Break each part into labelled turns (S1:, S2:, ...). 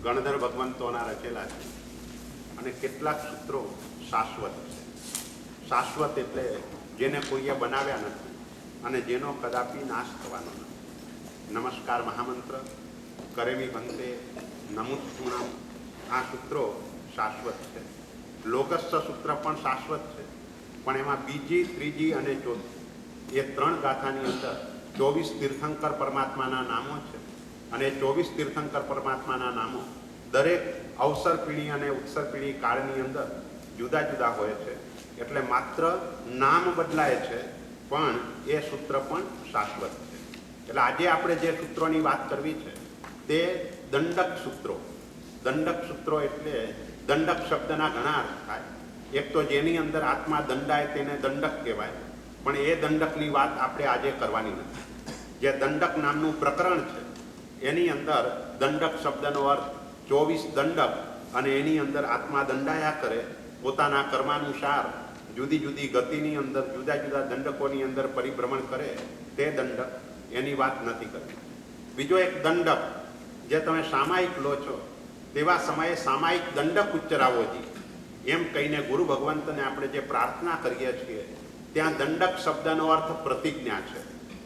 S1: ગણધર ભગવંતોના રચેલા છે અને કેટલાક સૂત્રો શાશ્વત છે. શાશ્વત એટલે જેને કોઈએ બનાવ્યા નથી અને જેનો કદાપી નાશ થવાનો નથી. નમસ્કાર મહામંત્ર, કરેમી બંતે, નમુત્તુણમ, આ સૂત્રો શાશ્વત છે. લોકસ્થ સૂત્ર પણ શાશ્વત છે, પણ એમાં બીજી, ત્રીજી અને ચોથી એ ત્રણ ગાથાની અંદર 24 તીર્થંકર પરમાત્માના નામો છે અને 24 તીર્થંકર પરમાત્માના નામો દરેક અવસર પીઢી અને ઉત્સર પીઢી કાળની અંદર જુદા જુદા હોય છે. એટલે માત્ર નામ બદલાય છે, પણ એ સૂત્ર પણ શાશ્વત છે. એટલે આજે આપણે જે સૂત્રોની વાત કરવી છે તે દંડક સૂત્રો. દંડક સૂત્રો એટલે દંડક શબ્દના ઘણા અર્થ થાય. એક તો જેની અંદર આત્મા દંડાય તેને દંડક કહેવાય, પણ એ દંડકની વાત આપણે આજે કરવાની નથી. જે દંડક નામનું પ્રકરણ છે એની અંદર દંડક શબ્દનો અર્થ 24 દંડક, અને એની અંદર આત્મા દંડાયા કરે, પોતાના કર્માનુસાર જુદી જુદી ગતિની અંદર જુદા જુદા દંડકોની અંદર પરિભ્રમણ કરે, તે દંડક, એની વાત નથી કરવી. બીજો એક દંડક જે તમે સામાયિક લો છો તેવા સમયે સામાયિક દંડક ઉચ્ચરાવો જોઈએ એમ કહીને ગુરુ ભગવંતને આપણે જે પ્રાર્થના કરીએ છીએ ત્યાં દંડક શબ્દનો અર્થ પ્રતિજ્ઞા છે.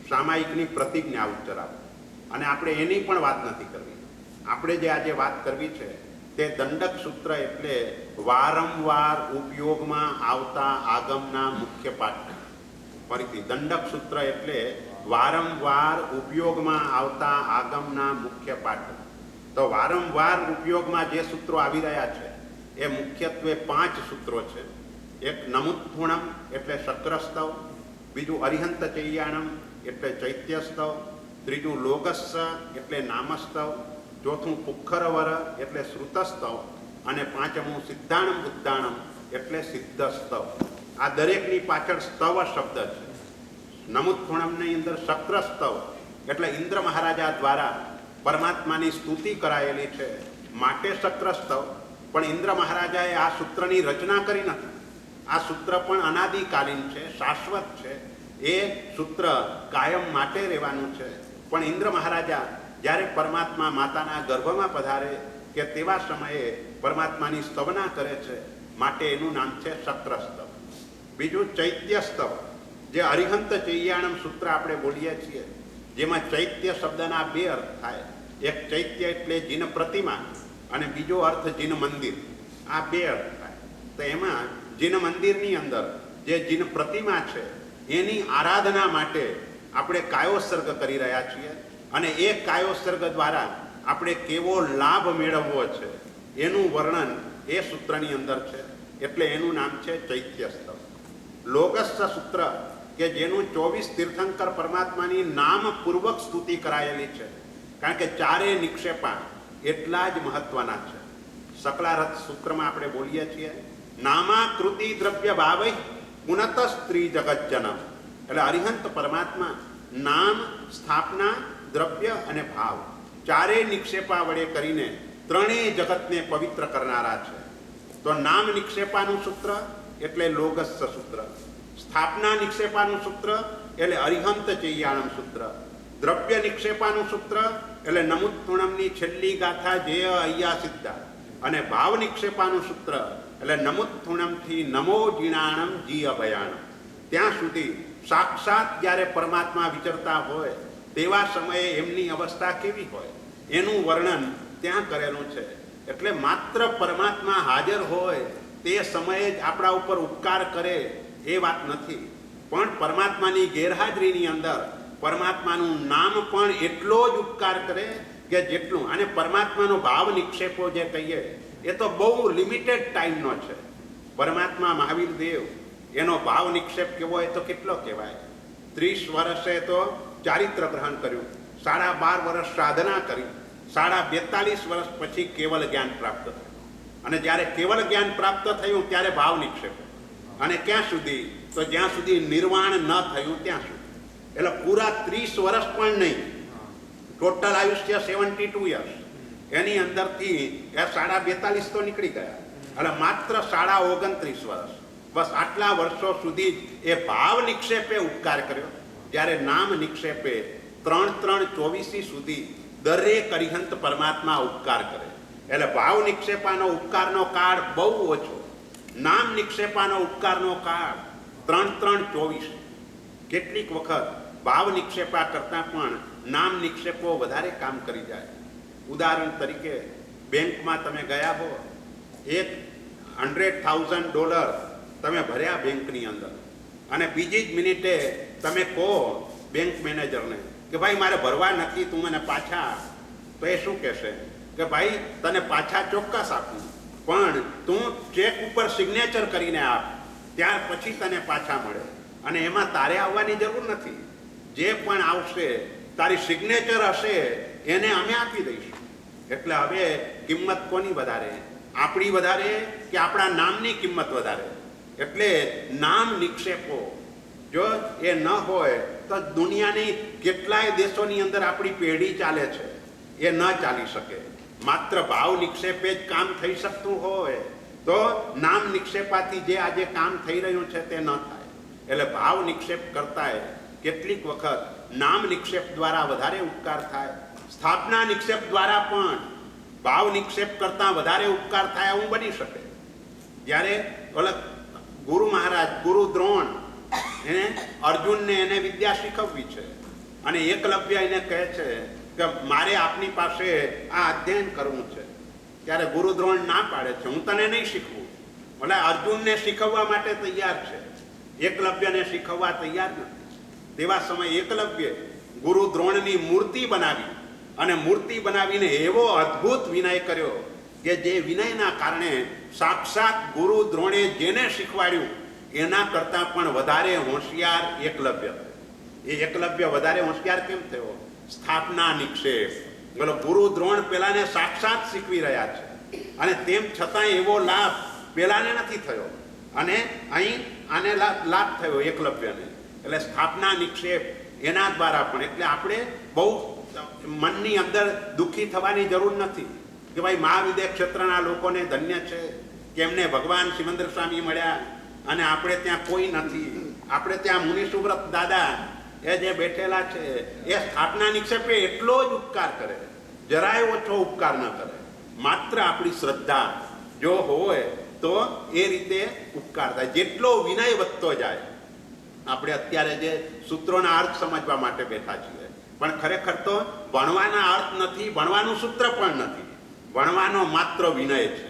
S1: સામાયિકની પ્રતિજ્ઞા ઉચ્ચરાવો, અને આપણે એની પણ વાત નથી કરવી. આપણે જે આજે વાત કરવી છે તે દંડક સૂત્ર એટલે વારંવાર ઉપયોગમાં આવતા આગમના મુખ્ય પાઠ. ફરીથી, દંડક સૂત્ર એટલે વારંવાર ઉપયોગમાં આવતા આગમના મુખ્ય પાઠ. તો વારંવાર ઉપયોગમાં જે સૂત્રો આવી રહ્યા છે એ મુખ્યત્વે 5 સૂત્રો છે. એક નમુત્થુણમ એટલે શક્રસ્તવ, બીજું અરિહંત ચૈયાણમ એટલે ચૈત્યસ્તવ, ત્રીજું લોગસ્સ એટલે નામસ્તવ, ચોથું પુખ્ખરવર એટલે શ્રુતસ્તવ, અને પાંચમું સિદ્ધાણમ ઉદ્દાણમ એટલે સિદ્ધસ્તવ. આ દરેકની પાછળ સ્તવ શબ્દ છે. નમુત્થુણમની અંદર શક્રસ્તવ એટલે ઇન્દ્ર મહારાજા દ્વારા પરમાત્માની સ્તુતિ કરાયેલી છે, માટે શક્રસ્તવ. પણ ઇન્દ્ર મહારાજાએ આ સૂત્રની રચના કરી નથી. આ સૂત્ર પણ અનાદિકાલીન છે, શાશ્વત છે. એ સૂત્ર કાયમ માટે રહેવાનું છે. પણ ઇન્દ્ર મહારાજા જ્યારે પરમાત્મા માતાના ગર્ભમાં પધારે કે તેવા સમયે પરમાત્માની સ્તવના કરે છે, માટે એનું નામ છે શક્રસ્તવ. બીજું ચૈત્યસ્તવ, જે અરિહંત ચૈયાણમ સૂત્ર આપણે બોલીએ છીએ, જેમાં ચૈત્ય શબ્દના 2 અર્થ થાય. એક ચૈત્ય એટલે જીન પ્રતિમા અને બીજો અર્થ જીન મંદિર. આ 2 અર્થ થાય. તો એમાં જીન મંદિરની અંદર જે જીન પ્રતિમા છે એની આરાધના માટે આપણે કાયોત્સર્ગ કરી રહ્યા છીએ, અને એ કાયોત્સર્ગ દ્વારા આપણે કેવો લાભ મેળવવો છે એનું વર્ણન એ સૂત્રની અંદર છે. એટલે એનું નામ છે ચૈત્યસ્તવ. લોગસ્થ સૂત્ર કે જેનું 24 તીર્થંકર પરમાત્માની નામપૂર્વક સ્તુતિ કરાયેલી છે, કારણ કે 4 નિક્ષેપા એટલા જ મહત્વના છે. સકલારથ સૂત્રમાં આપણે બોલીએ છીએ નામાકૃતિ દ્રવ્ય ભાવૈ પુનત સ્ત્રી જગજ્જનમ. એટલે અરિહંત પરમાત્મા નામ, સ્થાપના, દ્રવ્ય અને ભાવ 4 નિક્ષેપા વડે કરીને 3 જગતને પવિત્ર કરનારા છે. તો નામ નિક્ષેપાનું સૂત્ર એટલે લોગસ્થ સૂત્ર, સ્થાપના નિક્ષેપાનું સૂત્ર એટલે અરિહંત ચૈયાણમ સૂત્ર, દ્રવ્ય નિક્ષેપાનું સૂત્ર એટલે નમુત્થુણમની છેલ્લી ગાથા જે અય્યા સિદ્ધા, અને ભાવ નિક્ષેપાનું સૂત્ર એટલે નમુત્થુણમથી નમો જીણાણમ જી અભયાણમ. ત્યાં સુધી સાક્ષાત જ્યારે પરમાત્મા વિચરતા હોય તેવા સમયે એમની અવસ્થા કેવી હોય એનું વર્ણન ત્યાં કરેલું છે. એટલે માત્ર પરમાત્મા હાજર હોય તે સમયે જ આપણા ઉપર ઉપકાર કરે એ વાત નથી, પણ પરમાત્માની ગેરહાજરીની અંદર પરમાત્માનું નામ પણ એટલો જ ઉપકાર કરે કે જેટલું. અને પરમાત્માનો ભાવ નિક્ષેપો જે કહીએ એ તો બહુ લિમિટેડ ટાઈમનો છે. પરમાત્મા મહાવીર દેવ એનો ભાવ નિક્ષેપ કેવો હોય તો કેટલો કહેવાય. 30 વર્ષે તો ચારિત્ર ગ્રહણ કર્યું, 12.5 વર્ષ સાધના કરી, 42 વર્ષ પછી કેવલ જ્ઞાન પ્રાપ્ત થયું. અને જ્યારે કેવલ જ્ઞાન પ્રાપ્ત થયું ત્યારે ભાવ નિક્ષેપ, અને ક્યાં સુધી તો જ્યાં સુધી નિર્વાણ ન થયું ત્યાં સુધી. એટલે પૂરા 30 વર્ષ પણ નહીં, ટોટલ આયુષ્ય 72 યર્સ, એની અંદરથી એ 42.5 તો નીકળી ગયા. એટલે માત્ર 29 વર્ષ, બસ આટલા વર્ષો સુધી જ એ ભાવ નિક્ષેપે ઉપકાર કર્યો. જ્યારે નામ નિક્ષેપે 3-3-24 સુધી દરેક અરિહંત પરમાત્મા ઉપકાર કરે. એટલે ભાવ નિક્ષેપાનો ઉપકારનો કાળ બહુ ઓછો, નામ નિક્ષેપાનો ઉપકારનો કાળ 3-3-24. કેટલીક વખત ભાવ નિક્ષેપા કરતાં પણ નામ નિક્ષેપો વધારે કામ કરી જાય. ઉદાહરણ તરીકે બેંકમાં તમે ગયા હો, $100,000 તમે ભર્યા બેંકની અંદર, અને બીજી જ મિનિટે તમે કહો બેંક મેનેજરને કે ભાઈ મારે ભરવા નથી, તું મને પાછા આપ. તો એ શું કહેશે કે ભાઈ તને પાછા ચોક્કસ આપું, પણ તું ચેક ઉપર સિગ્નેચર કરીને આપ, ત્યાર પછી તને પાછા મળે. અને એમાં તારે આવવાની જરૂર નથી, જે પણ આવશે તારી સિગ્નેચર હશે એને અમે આપી દઈશું. એટલે હવે કિંમત કોની વધારે, આપણી વધારે કે આપણા નામની કિંમત વધારે? એટલે નામ નિક્ષેપો જો એ ન હોય તો દુનિયાની કેટલાય દેશોની અંદર આપણી પેઢી ચાલે છે, એ ન ચાલી શકે. માત્ર ભાવ નિક્ષેપે જ કામ થઈ શકતું હોય તો નામ નિક્ષેપાથી જે આજે કામ થઈ રહ્યું છે તે ન થાય. એટલે ભાવ નિક્ષેપ કરતાંય કેટલીક વખત નામ નિક્ષેપ દ્વારા વધારે ઉપકાર થાય, સ્થાપના નિક્ષેપ દ્વારા પણ ભાવ નિક્ષેપ કરતાં વધારે ઉપકાર થાય એવું બની શકે. જ્યારે ઓલા ગુરુ મહારાજ, ગુરુ દ્રોણ, એને અર્જુનને એને વિદ્યા શીખવવી છે, અને એકલવ્ય એને કહે છે કે મારે આપની પાસે આ અધ્યયન કરવું છે. ત્યારે ગુરુ દ્રોણ ના પાડે છે, હું તને નહીં શીખવું. એટલે અર્જુનને શીખવવા માટે તૈયાર છે, એકલવ્યને શીખવવા તૈયાર નથી. તેવા સમયે એકલવ્ય ગુરુ દ્રોણની મૂર્તિ બનાવી, અને મૂર્તિ બનાવીને એવો અદ્ભુત વિનય કર્યો કે જે વિનયના કારણે સાક્ષાત ગુરુ દ્રોણે જેને શીખવાડ્યું એના કરતાં પણ વધારે હોશિયાર એકલવ્ય. એ એકલવ્ય વધારે હોશિયાર કેમ થયો? સ્થાપના નિક્ષેપ. બોલો, ગુરુ દ્રોણ પેલાને સાક્ષાત શીખવી રહ્યા છે, અને તેમ છતાં એવો લાભ પેલાને નથી થયો, અને અહીં આને લાભ થયો એકલવ્યને. એટલે સ્થાપના નિક્ષેપ એના દ્વારા પણ. એટલે આપણે બહુ મનની અંદર દુઃખી થવાની જરૂર નથી કે ભાઈ મહાવિદ્ય ક્ષેત્રના લોકોને ધન્ય છે કે એમને ભગવાન સિમંદર સ્વામી મળ્યા અને આપણે ત્યાં કોઈ નથી. આપણે ત્યાં મુનિ સુવ્રત દાદા એ જે બેઠેલા છે એ સ્થાપના નિક્ષેપે એટલો જ ઉપકાર કરે, જરાય ઓછો ઉપકાર ન કરે. માત્ર આપણી શ્રદ્ધા જો હોય તો એ રીતે ઉપકાર થાય. જેટલો વિનય વધતો જાય, આપણે અત્યારે જે સૂત્રોના અર્થ સમજવા માટે બેઠા છીએ, પણ ખરેખર તો ભણવાના અર્થ નથી, ભણવાનું સૂત્ર પણ નથી, ભણવાનો માત્ર વિનય છે.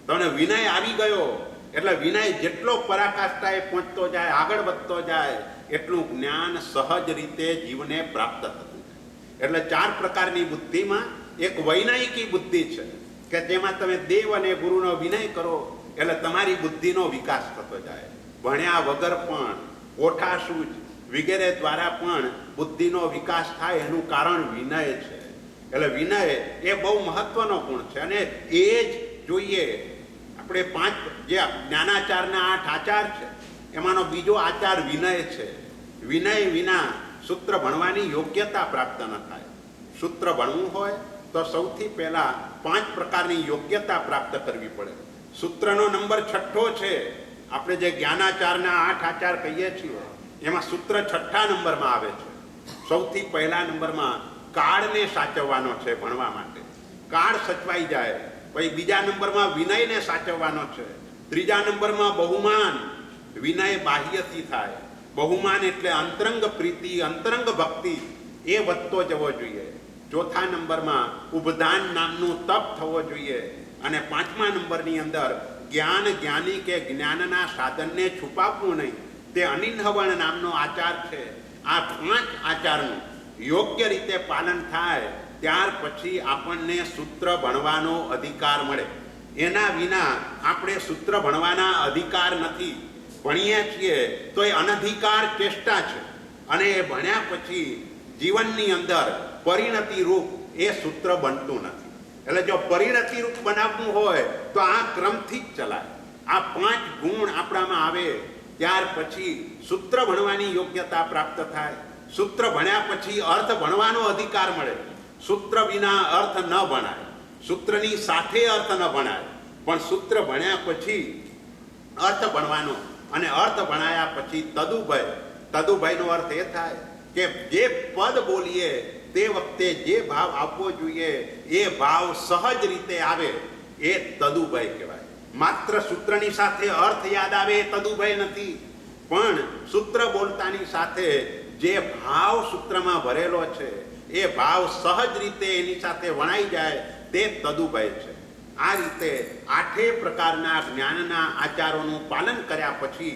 S1: તમને વિનય આવી ગયો એટલે વિનય જેટલો પરાકાષ્ઠાએ પહોંચતો જાય, આગળ વધતો જાય, એટલું જ્ઞાન સહજ રીતે જીવને પ્રાપ્ત થતું જાય. એટલે 4 પ્રકારની બુદ્ધિમાં એક વૈનયિકી બુદ્ધિ છે કે જેમાં તમે દેવ અને ગુરુનો વિનય કરો એટલે તમારી બુદ્ધિનો વિકાસ થતો જાય. ભણ્યા વગર પણ કોઠાસૂજ વગેરે દ્વારા પણ બુદ્ધિનો વિકાસ થાય, એનું કારણ વિનય છે. એટલે વિનય એ બહુ મહત્વનો ગુણ છે, અને એ જ જોઈએ. આપણે 5 જે જ્ઞાનાચારના 8 આચાર છે એમાંનો બીજો આચાર વિનય છે. વિનય વિના સૂત્ર ભણવાની યોગ્યતા પ્રાપ્ત ન થાય. સૂત્ર ભણવું હોય તો સૌથી પહેલાં 5 પ્રકારની યોગ્યતા પ્રાપ્ત કરવી પડે. સૂત્રનો નંબર 6 છે. આપણે જે જ્ઞાનાચારના 8 આચાર કહીએ છીએ એમાં સૂત્ર 6 નંબરમાં આવે છે. સૌથી પહેલા નંબરમાં કાળને સાચવવાનો છે ભણવા માટે. કાળ સચવાઈ જાય. પછી બીજા નંબરમાં વિનયને સાચવવાનો છે. ત્રીજા નંબરમાં બહુમાન, વિનય બાહ્યથી થાય. બહુમાન એટલે અંતરંગ પ્રીતિ, અંતરંગ ભક્તિ, એ વધતો જવો જોઈએ. ચોથા નંબરમાં ઉપદાન નામનું તપ થવો જોઈએ. અને 5મા નંબરની અંદર જ્ઞાન, જ્ઞાની કે જ્ઞાનના સાધનને છુપાવવું નહીં, તે અનિન્હવણ નામનો આચાર છે. આ 5 આચારનું યોગ્ય રીતે પાલન થાય ત્યાર પછી આપણને સૂત્ર ભણવાનો અધિકાર મળે. એના વિના આપણે સૂત્ર ભણવાના અધિકાર નથી. ભણીએ છીએ તો એ અનધિકાર ચેષ્ટા છે, અને એ ભણ્યા પછી જીવનની અંદર પરિણતિ રૂપ એ સૂત્ર બનતું નથી. એટલે જો પરિણતિ રૂપ બનાવવું હોય તો આ ક્રમથી જ ચલાય. આ 5 ગુણ આપણામાં આવે ત્યાર પછી સૂત્ર ભણવાની યોગ્યતા પ્રાપ્ત થાય. સૂત્ર ભણ્યા પછી અર્થ ભણવાનો અધિકાર મળે. સૂત્ર વિના અર્થ ન ભણાય, સૂત્રની સાથે અર્થ ન ભણાય, પણ સૂત્ર ભણ્યા પછી અર્થ ભણવાનો, અને અર્થ ભણાયા પછી તદુભય. તદુભયનો અર્થ એ થાય કે જે પદ બોલીએ તે વખતે જે ભાવ આપવો જોઈએ એ ભાવ સહજ રીતે આવે એ તદુભય કહેવાય. માત્ર સૂત્રની સાથે અર્થ યાદ આવે એ તદુભય નથી, પણ સૂત્ર બોલતાની સાથે જે ભાવ સૂત્રમાં ભરેલો છે એ ભાવ સહજ રીતે એની સાથે વણાઈ જાય તે તદુભય છે. આ રીતે 8 પ્રકારના જ્ઞાનના આચારોનું પાલન કર્યા પછી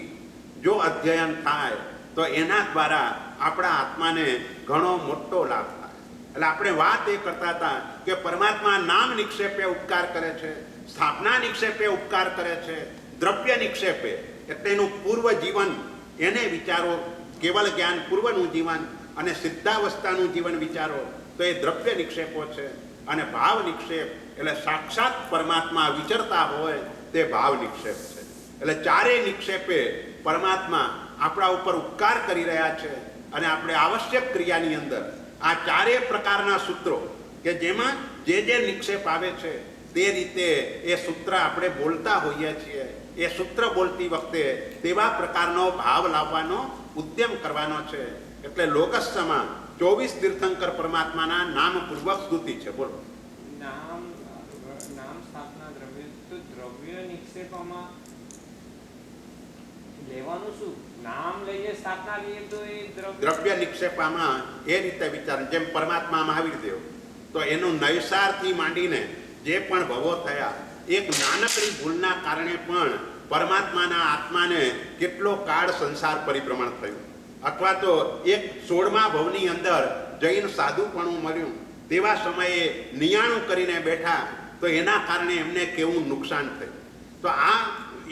S1: જો અધ્યયન થાય તો એના દ્વારા આપણા આત્માને ઘણો મોટો લાભ થાય. એટલે આપણે વાત એ કરતા હતા કે પરમાત્મા નામ નિક્ષેપે ઉપકાર કરે છે, સ્થાપના નિક્ષેપે ઉપકાર કરે છે, દ્રવ્ય નિક્ષેપે એટલે એનું પૂર્વ જીવન એને વિચારો, કેવલ જ્ઞાન પૂર્વનું જીવન અને સિદ્ધાવસ્થાનું જીવન વિચારો તો એ દ્રવ્ય નિક્ષેપો છે. અને ભાવ નિક્ષેપ એટલે સાક્ષાત પરમાત્મા વિચરતા હોય તે ભાવ નિક્ષેપ છે. એટલે ચારેય નિક્ષેપે પરમાત્મા આપણા ઉપર ઉપકાર કરી રહ્યા છે અને આપણે આવશ્યક ક્રિયાની અંદર આ ચારેય પ્રકારના સૂત્રો કે જેમાં જે નિક્ષેપ આવે છે તે રીતે એ સૂત્ર આપણે બોલતા હોઈએ છીએ. એ સૂત્ર બોલતી વખતે તેવા પ્રકારનો ભાવ લાવવાનો ઉદ્યમ કરવાનો છે. એટલે લોકસ્યમાં 24 તીર્થંકર પરમાત્માના નામપૂર્વક સ્તુતિ છે. બોલો.
S2: નામ સ્થાપના દ્રવ્ય, તો દ્રવ્ય નિક્ષેપમાં લેવાનું શું? નામ લઈએ, સ્થાપના લઈએ તો એ
S1: દ્રવ્ય નિક્ષેપમાં એ રીતે વિચાર, જેમ પરમાત્મા મહાવીર દેવ તો એનું નૈસારથી માંડીને જે પણ ભવો થયા, એક નાનકડી ભૂલના કારણે પણ પરમાત્માના આત્માને કેટલો કાળ સંસાર પરિભ્રમણ થયું, અથવા તો એક 16મા ભવની અંદર જૈન સાધુપણું મળ્યું, તેવા સમયે નિયાણું કરીને બેઠા તો એના કારણે એમને કેવું નુકસાન થયું. તો આ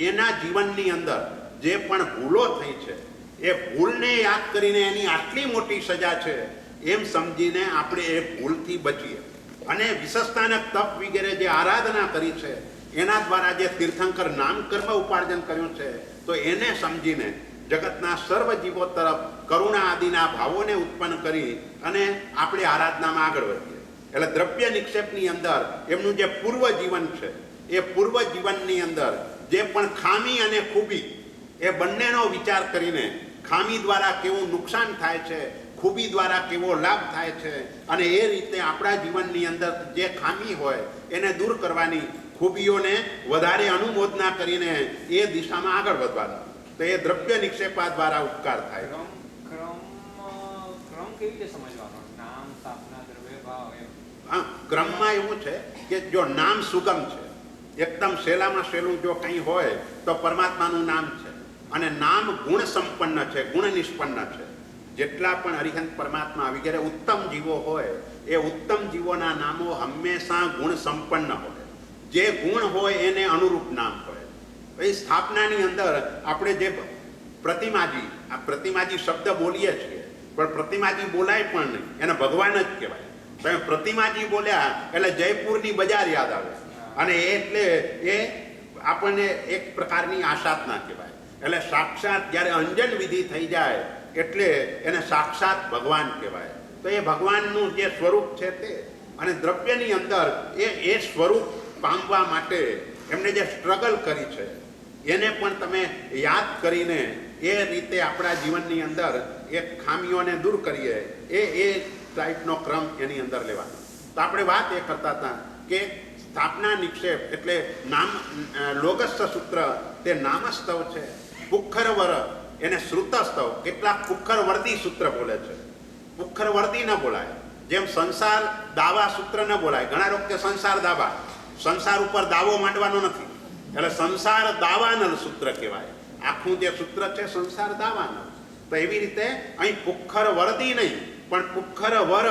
S1: એના જીવનની અંદર જે પણ ભૂલો થઈ છે એ ભૂલને યાદ કરીને એની આટલી મોટી સજા છે એમ સમજીને આપણે એ ભૂલથી બચીએ. અને વિશેષતાનક તપ વગેરે જે આરાધના કરી છે એના દ્વારા જે તીર્થંકર નામ કર્મ ઉપાર્જન કર્યું છે તો એને સમજીને જગતના સર્વ જીવો તરફ કરુણા આદિના ભાવોને ઉત્પન્ન કરી અને આપણે આરાધનામાં આગળ વધીએ. એટલે દ્રવ્ય નિક્ષેપની અંદર એમનું જે પૂર્વ જીવન છે એ પૂર્વ જીવનની અંદર જે પણ ખામી અને ખૂબી એ બંનેનો વિચાર કરીને ખામી દ્વારા કેવું નુકસાન થાય છે, ખૂબી દ્વારા કેવો લાભ થાય છે, અને એ રીતે આપણા જીવનની અંદર જે ખામી હોય એને દૂર કરવાની, ખૂબીઓને વધારે અનુમોદના કરીને એ દિશામાં આગળ વધવાનું. તો એ દ્રવ્ય નિક્ષેપા દ્વારા ઉપકાર થાય.
S2: ક્રમ કેવી રીતે સમજવાનો? નામ સ્થાપના દ્રવ્ય ભાવ એમ.
S1: હા, ક્રમમાં એવું છે કે જો નામ સુગમ છે, એકદમ સહેલામાં સહેલું જો કંઈ હોય તો પરમાત્માનું નામ છે. અને નામ ગુણ સંપન્ન છે, ગુણ નિષ્પન્ન છે. જેટલા પણ હરિહંત પરમાત્મા વગેરે ઉત્તમ જીવો હોય એ ઉત્તમ જીવોના નામો હંમેશા ગુણ સંપન્ન હોય. જે ગુણ હોય એને અનુરૂપ નામ હોય. એ સ્થાપનાની અંદર આપણે જે પ્રતિમાજી, આ પ્રતિમાજી શબ્દ બોલીએ છીએ પણ પ્રતિમાજી બોલાય પણ નહીં, એને ભગવાન જ કહેવાય. તમે પ્રતિમાજી બોલ્યા એટલે જયપુરની બજાર યાદ આવે, અને એટલે એ આપણને એક પ્રકારની આશાતના કહેવાય. એટલે સાક્ષાત જ્યારે અંજન વિધિ થઈ જાય એટલે એને સાક્ષાત ભગવાન કહેવાય. તો એ ભગવાનનું જે સ્વરૂપ છે તે, અને દ્રવ્યની અંદર એ સ્વરૂપ પામવા માટે એમને જે સ્ટ્રગલ કરી છે એને પણ તમે યાદ કરીને એ રીતે આપણા જીવનની અંદર એ ખામીઓને દૂર કરીએ, એ ટાઈપનો ક્રમ એની અંદર લેવાનો. તો આપણે વાત એ કરતા હતા કે સ્થાપના નિક્ષેપ એટલે નામ, લોગસ્થ સૂત્ર તે નામસ્તવ છે. પુખ્ખરવર એને શ્રુતસ્તવ, કેટલાક પુખ્ખરવર્તી સૂત્ર બોલે છે. પુખ્ખરવર્તી ન બોલાય, જેમ સંસાર દાવા સૂત્ર ન બોલાય. ઘણા લોકો કે સંસાર દાવા, સંસાર ઉપર દાવો માંડવાનો નથી, એટલે સંસાર દાવાનલ સૂત્ર કહેવાય. આખું જે સૂત્ર છે સંસાર દાવાનલ. તો એવી રીતે અહીં પુખ્ખરવર્તી નહીં પણ પુખ્ખરવર,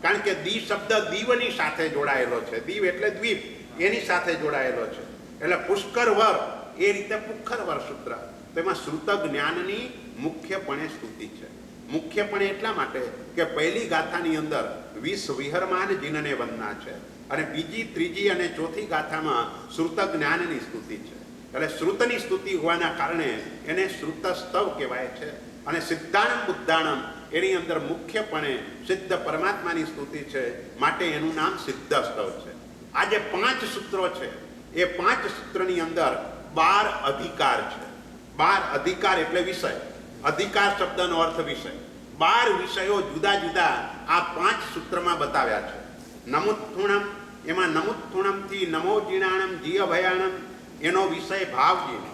S1: કારણ કે દી શબ્દ દીવની સાથે જોડાયેલો છે. દીવ એટલે દ્વીપ, એની સાથે જોડાયેલો છે. એટલે પુષ્કરવર એ રીતે પુખ્ખરવર સૂત્ર. તેમાં શ્રુત જ્ઞાનની મુખ્યપણે સ્તુતિ છે. મુખ્યપણે એટલા માટે કે પહેલી ગાથાની અંદર 20 વિહરમાન જીનને વંદના છે, અને બીજી, ત્રીજી અને ચોથી ગાથામાં શ્રુત જ્ઞાનની સ્તુતિ છે. એટલે શ્રુતની સ્તુતિ હોવાના કારણે એને શ્રુતસ્તવ કહેવાય છે. અને સિદ્ધાણમ બુદ્ધાણમ એની અંદર મુખ્યપણે સિદ્ધ પરમાત્માની સ્તુતિ છે, માટે એનું નામ સિદ્ધસ્તવ છે. આ જે 5 સૂત્રો છે એ 5 સૂત્રની અંદર 12 અધિકાર છે. 12 અધિકાર એટલે વિષય. અધિકાર શબ્દનો અર્થ વિષય. 12 વિષયો જુદા જુદા આ 5 સૂત્રમાં બતાવ્યા છે. નમુત્થુણમ, એમાં નમુત્થુણમથી નમો જીણાણમ જીય ભયાણમ એનો વિષય ભાવજીન.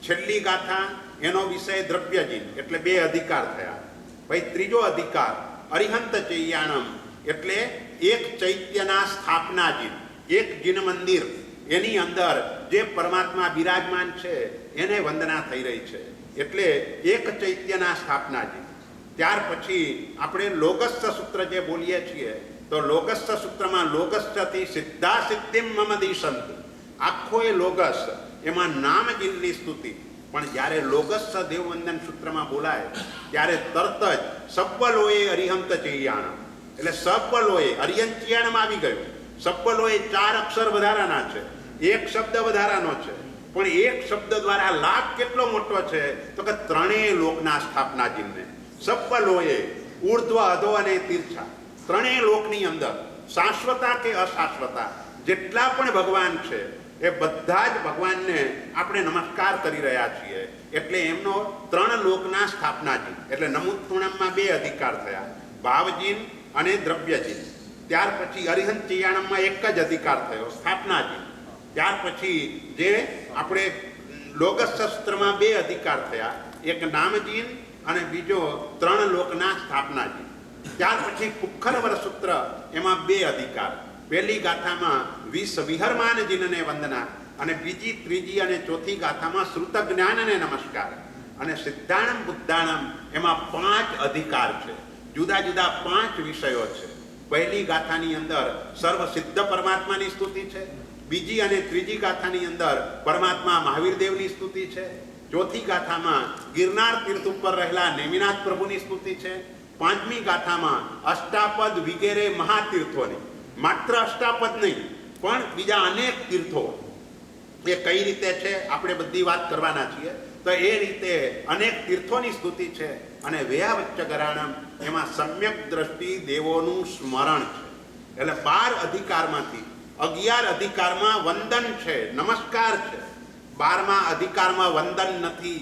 S1: છેલ્લી ગાથા એનો વિષય દ્રવ્યજીન, એટલે 2 અધિકાર થયા. ભાઈ ત્રીજો અધિકાર અરિહંત ચૈયાણમ, એટલે એક ચૈત્યના સ્થાપનાજીન, એક જીન મંદિર એની અંદર જે પરમાત્મા બિરાજમાન છે એને વંદના થઈ રહી છે, એટલે એક ચૈત્યના સ્થાપનાજી. ત્યાર પછી આપણે લોગસ્થ સૂત્ર જે બોલીએ છીએ, તો લોગસ્થ સૂત્રમાં લોગસ્થથી સિદ્ધા સિદ્ધિમ મમ દિશંતિ, આખો એ લોગસ એમાં નામજીનની સ્તુતિ. પણ જ્યારે લોગસ્થ દેવવંદન સૂત્રમાં બોલાય ત્યારે તરત જ સબ્બલોએ અરિહંત ચૈયાણમ, એટલે સબ્બલોએ અરિહંચિયાણમ આવી ગયું. સબ્બલોએ 4 અક્ષર વધારાના છે, એક શબ્દ વધારાનો છે, પણ એક શબ્દ દ્વારા લાભ કેટલો મોટો છે તો કે ત્રણેય લોકના સ્થાપનાજીને સબ્બલોએ ઉર્ધ્વ અધો અને તીર્છા, ત્રણેય લોકની અંદર શાશ્વતા કે અશાશ્વતા જેટલા પણ ભગવાન છે એ બધા જ ભગવાનને આપણે નમસ્કાર કરી રહ્યા છીએ. એટલે એમનો 3 લોકના સ્થાપનાજીન, એટલે નમુત્થુણમમાં 2 અધિકાર થયા, ભાવજીન અને દ્રવ્યજીન. ત્યાર પછી અરિહંત ચૈયાણમમાં એક જ અધિકાર થયો, સ્થાપનાજીન. ત્યાર પછી જે આપણે લોગસ્થ સૂત્રમાં 2 અધિકાર થયા, એક નામજીન અને બીજો 3 લોકના સ્થાપનાજીન. ત્યાર પછી પુખ્ખરવર સૂત્ર, એમાં 2 અધિકાર. પહેલી ગાથામાં વિહરમાનજીનને વંદના, અને બીજી, ત્રીજી અને ચોથી ગાથામાં શ્રુત જ્ઞાનને નમસ્કાર. અને સિદ્ધાણમ બુદ્ધાણમ એમાં 5 અધિકાર છે, જુદા જુદા 5 વિષયો છે. પહેલી ગાથાની અંદર સર્વ સિદ્ધ પરમાત્માની સ્તુતિ છે, બીજી અને ત્રીજી ગાથાની અંદર પરમાત્મા મહાવીરદેવની સ્તુતિ છે, ચોથી ગાથામાં ગિરનાર તીર્થ ઉપર રહેલા નેમિનાથ પ્રભુની સ્તુતિ છે, 5મી ગાથામાં અષ્ટાપદ વગેરે મહાતીર્થોની, માત્ર અષ્ટાપદ નહીં પણ બીજા અનેક તીર્થો એ કઈ રીતે છે આપણે બધી વાત કરવાના છીએ. તો એ રીતે અનેક તીર્થોની સ્તુતિ છે. અને વેયાવચ્ચ ગરાણમ એમાં સમ્યક દ્રષ્ટિ દેવોનું સ્મરણ છે. એટલે 12 અધિકારમાંથી 11 અધિકારમાં વંદન છે, નમસ્કાર છે, 12મા અધિકારમાં વંદન નથી.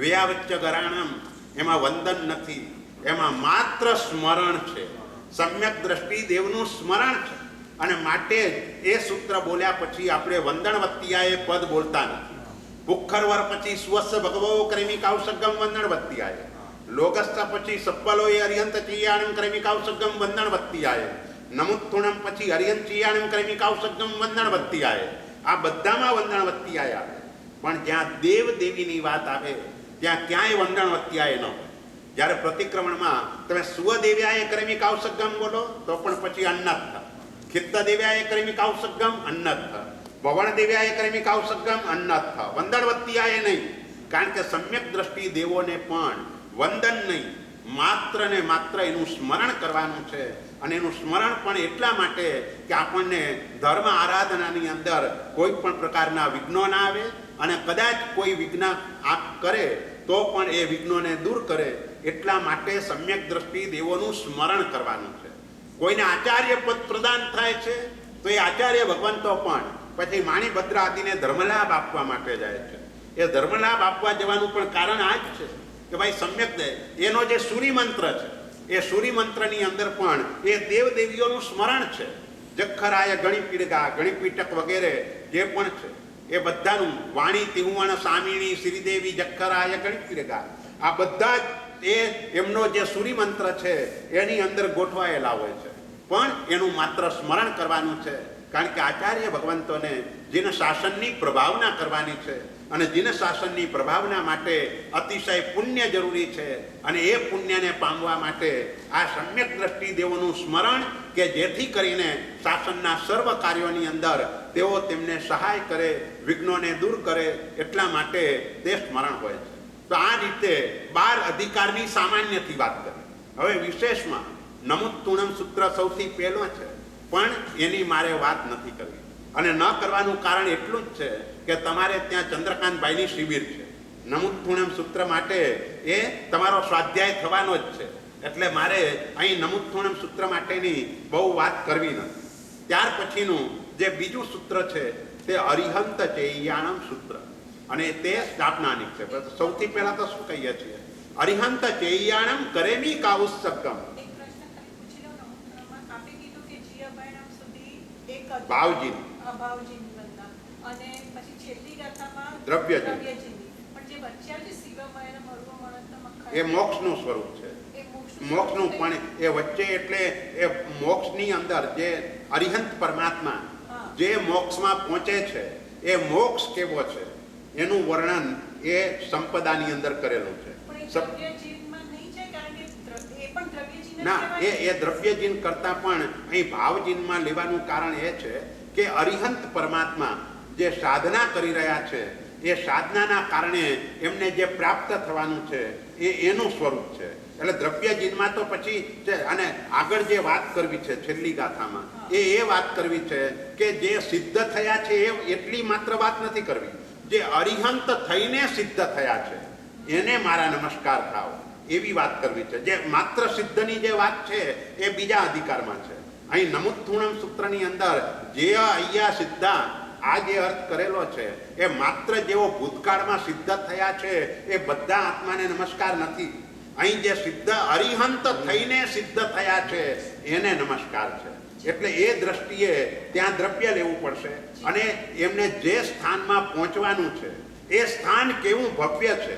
S1: વેયાવચ્ચ ગરાણમ એમાં વંદન નથી, એમાં માત્ર સ્મરણ છે. સમ્યક દ્રષ્ટિ દેવનું સ્મરણ છે. અને માટે જ એ સૂત્ર બોલ્યા પછી આપણે વંદનવત્તિયાએ પદ બોલતા નથી. પુખ્ખરવર પછી સ્વસ્થ ભગવો ક્રમિકાવસગમ વંદનવત્તિયાએ, લોગસ્થ પછી સબ્બલોએ અરિહંત ચૈયાણમ ક્રમિકાવસગમ વંદનવત્તિયાએ, નમુત્થુણમ પછી અરિહંત ચૈયાણમ ક્રમિકાવસગમ વંદનવત્તિયાએ. આ બધામાં વંદનવત્તિયાએ આવે, પણ જ્યાં દેવ દેવીની વાત આવે ત્યાં ક્યાંય વંદનવત્તિયાએ ન હોય. જ્યારે પ્રતિક્રમણમાં તમે સ્વદેવ્યાએ ક્રમિકાવસગમ બોલો તો પણ પછી અન્નથ, ખિત્ત દેવ્યાએ ક્રમિકાવસગમ અન્નથ, ભવણ દેવ્યાએ ક્રમિકાવસગમ અન્નથ, વંદનવત્તિયાએ નહીં. કારણ કે સમ્યક દ્રષ્ટિ દેવોને પણ વંદન નહીં, માત્ર ને માત્ર એનું સ્મરણ કરવાનું છે. અને એનું સ્મરણ પણ એટલા માટે કે આપણને ધર્મ આરાધનાની અંદર કોઈ પણ પ્રકારના વિઘ્નો ના આવે, અને કદાચ કોઈ વિઘ્ન આપ કરે તો પણ એ વિઘ્નોને દૂર કરે. એટલા માટે સમ્યક દ્રષ્ટિ દેવોનું સ્મરણ કરવાનું છે. કોઈને આચાર્ય પદ પ્રદાન થાય છે તો એ આચાર્ય ભગવંતો પણ પછી માણીભદ્ર આદિને ધર્મલાભ આપવા માટે જાય છે. એ ધર્મલાભ આપવા જવાનું પણ કારણ આ જ છે કે ભાઈ સમ્યક એનો જે સૂર્યમંત્ર છે એ સૂર્યમંત્રની અંદર પણ એ દેવદેવીઓનું સ્મરણ છે. જખરાય ગણિપીડગા, ગણિપીટક વગેરે જે પણ છે એ બધાનું વાણી તિહુવણ સામિણી શ્રીદેવી જખરાય ગણિપીડગા, આ બધા જ એ એમનો જે સૂર્યમંત્ર છે એની અંદર ગોઠવાયેલા હોય છે. પણ એનું માત્ર સ્મરણ કરવાનું છે. કારણ કે આચાર્ય ભગવંતોને જીન શાસનની પ્રભાવના કરવાની છે, અને જીન શાસનની પ્રભાવના માટે અતિશય પુણ્ય જરૂરી છે. અને એ પુણ્યને પામવા માટે આ સમ્યક દ્રષ્ટિ દેવોનું સ્મરણ, કે જેથી કરીને શાસનના સર્વ કાર્યોની અંદર તેઓ તેમને સહાય કરે, વિઘ્નોને દૂર કરે, એટલા માટે તે સ્મરણ હોય છે. તો આ રીતે 12 અધિકારની સામાન્યથી વાત કરી. હવે વિશેષમાં નમુત્થુણમ સૂત્ર સૌથી પહેલો છે, પણ એની મારે વાત નથી કરવી. અને ન કરવાનું કારણ એટલું જ છે કે તમારે ત્યાં ચંદ્રકાંતભાઈની શિબિર છે. નમુત્થુણમ સૂત્ર માટે એ તમારો સ્વાધ્યાય થવાનો જ છે. એટલે મારે અહીં નમુત્થુણમ સૂત્ર માટેની બહુ વાત કરવી નથી. ત્યાર પછીનું જે બીજું સૂત્ર છે તે અરિહંત ચૈયાણમ સૂત્ર, અને તે સ્થાપનાનિક છે. સૌથી પહેલા તો શું કહીએ છીએ અરિહંત ચેયાણમ કરેમી કાઉસ્સકમ.
S3: એક પ્રશ્ન ખાલી પૂછી લઉં ને હું. આપે કીધું કે જી અભયનામ સુધી એક હતું.
S1: ભાવજી.
S3: ભાવજીની વંદના અને પછી છેલ્લી ગાથામાં
S1: દ્રવ્યજી.
S3: દ્રવ્યજીની. પણ જે વચ્ચે આવે છે શિવમય મર્વ મળતમ
S1: એ મોક્ષનું સ્વરૂપ છે. મોક્ષનું પણ એ વચ્ચે એટલે એ મોક્ષની અંદર જે અરિહંત પરમાત્મા જે મોક્ષમાં પહોંચે છે એ મોક્ષ કેવો છે એનું વર્ણન એ સંપદાની અંદર કરેલું છે. ના, એ દ્રવ્યજીન કરતાં પણ અહીં ભાવજીનમાં લેવાનું કારણ એ છે કે અરિહંત પરમાત્મા જે સાધના કરી રહ્યા છે એ સાધનાના કારણે એમને જે પ્રાપ્ત થવાનું છે એનું સ્વરૂપ છે. એટલે દ્રવ્યજીનમાં તો પછી છે અને આગળ જે વાત કરવી છે છેલ્લી ગાથામાં એ વાત કરવી છે કે જે સિદ્ધ થયા છે એ એટલી માત્ર વાત નથી કરવી. જે અરિહંત થઈને સિદ્ધ થયા છે એને મારા નમસ્કાર થાવ એવી વાત કરવી છે. જે માત્ર સિદ્ધની જે વાત છે એ બીજા અધિકારમાં છે. અહીં નમુત્થુણમ સૂત્રની અંદર જે અહીંયા સિદ્ધા આ જે અર્થ કરેલો છે એ માત્ર જેઓ ભૂતકાળમાં સિદ્ધ થયા છે એ બધા આત્માને નમસ્કાર નથી. અહીં જે સિદ્ધ અરિહંત થઈને સિદ્ધ થયા છે એને નમસ્કાર છે. એટલે એ દ્રષ્ટિએ ત્યાં દ્રવ્ય લેવું પડશે અને એમને જે સ્થાનમાં પહોંચવાનું છે એ સ્થાન કેવું ભવ્ય છે.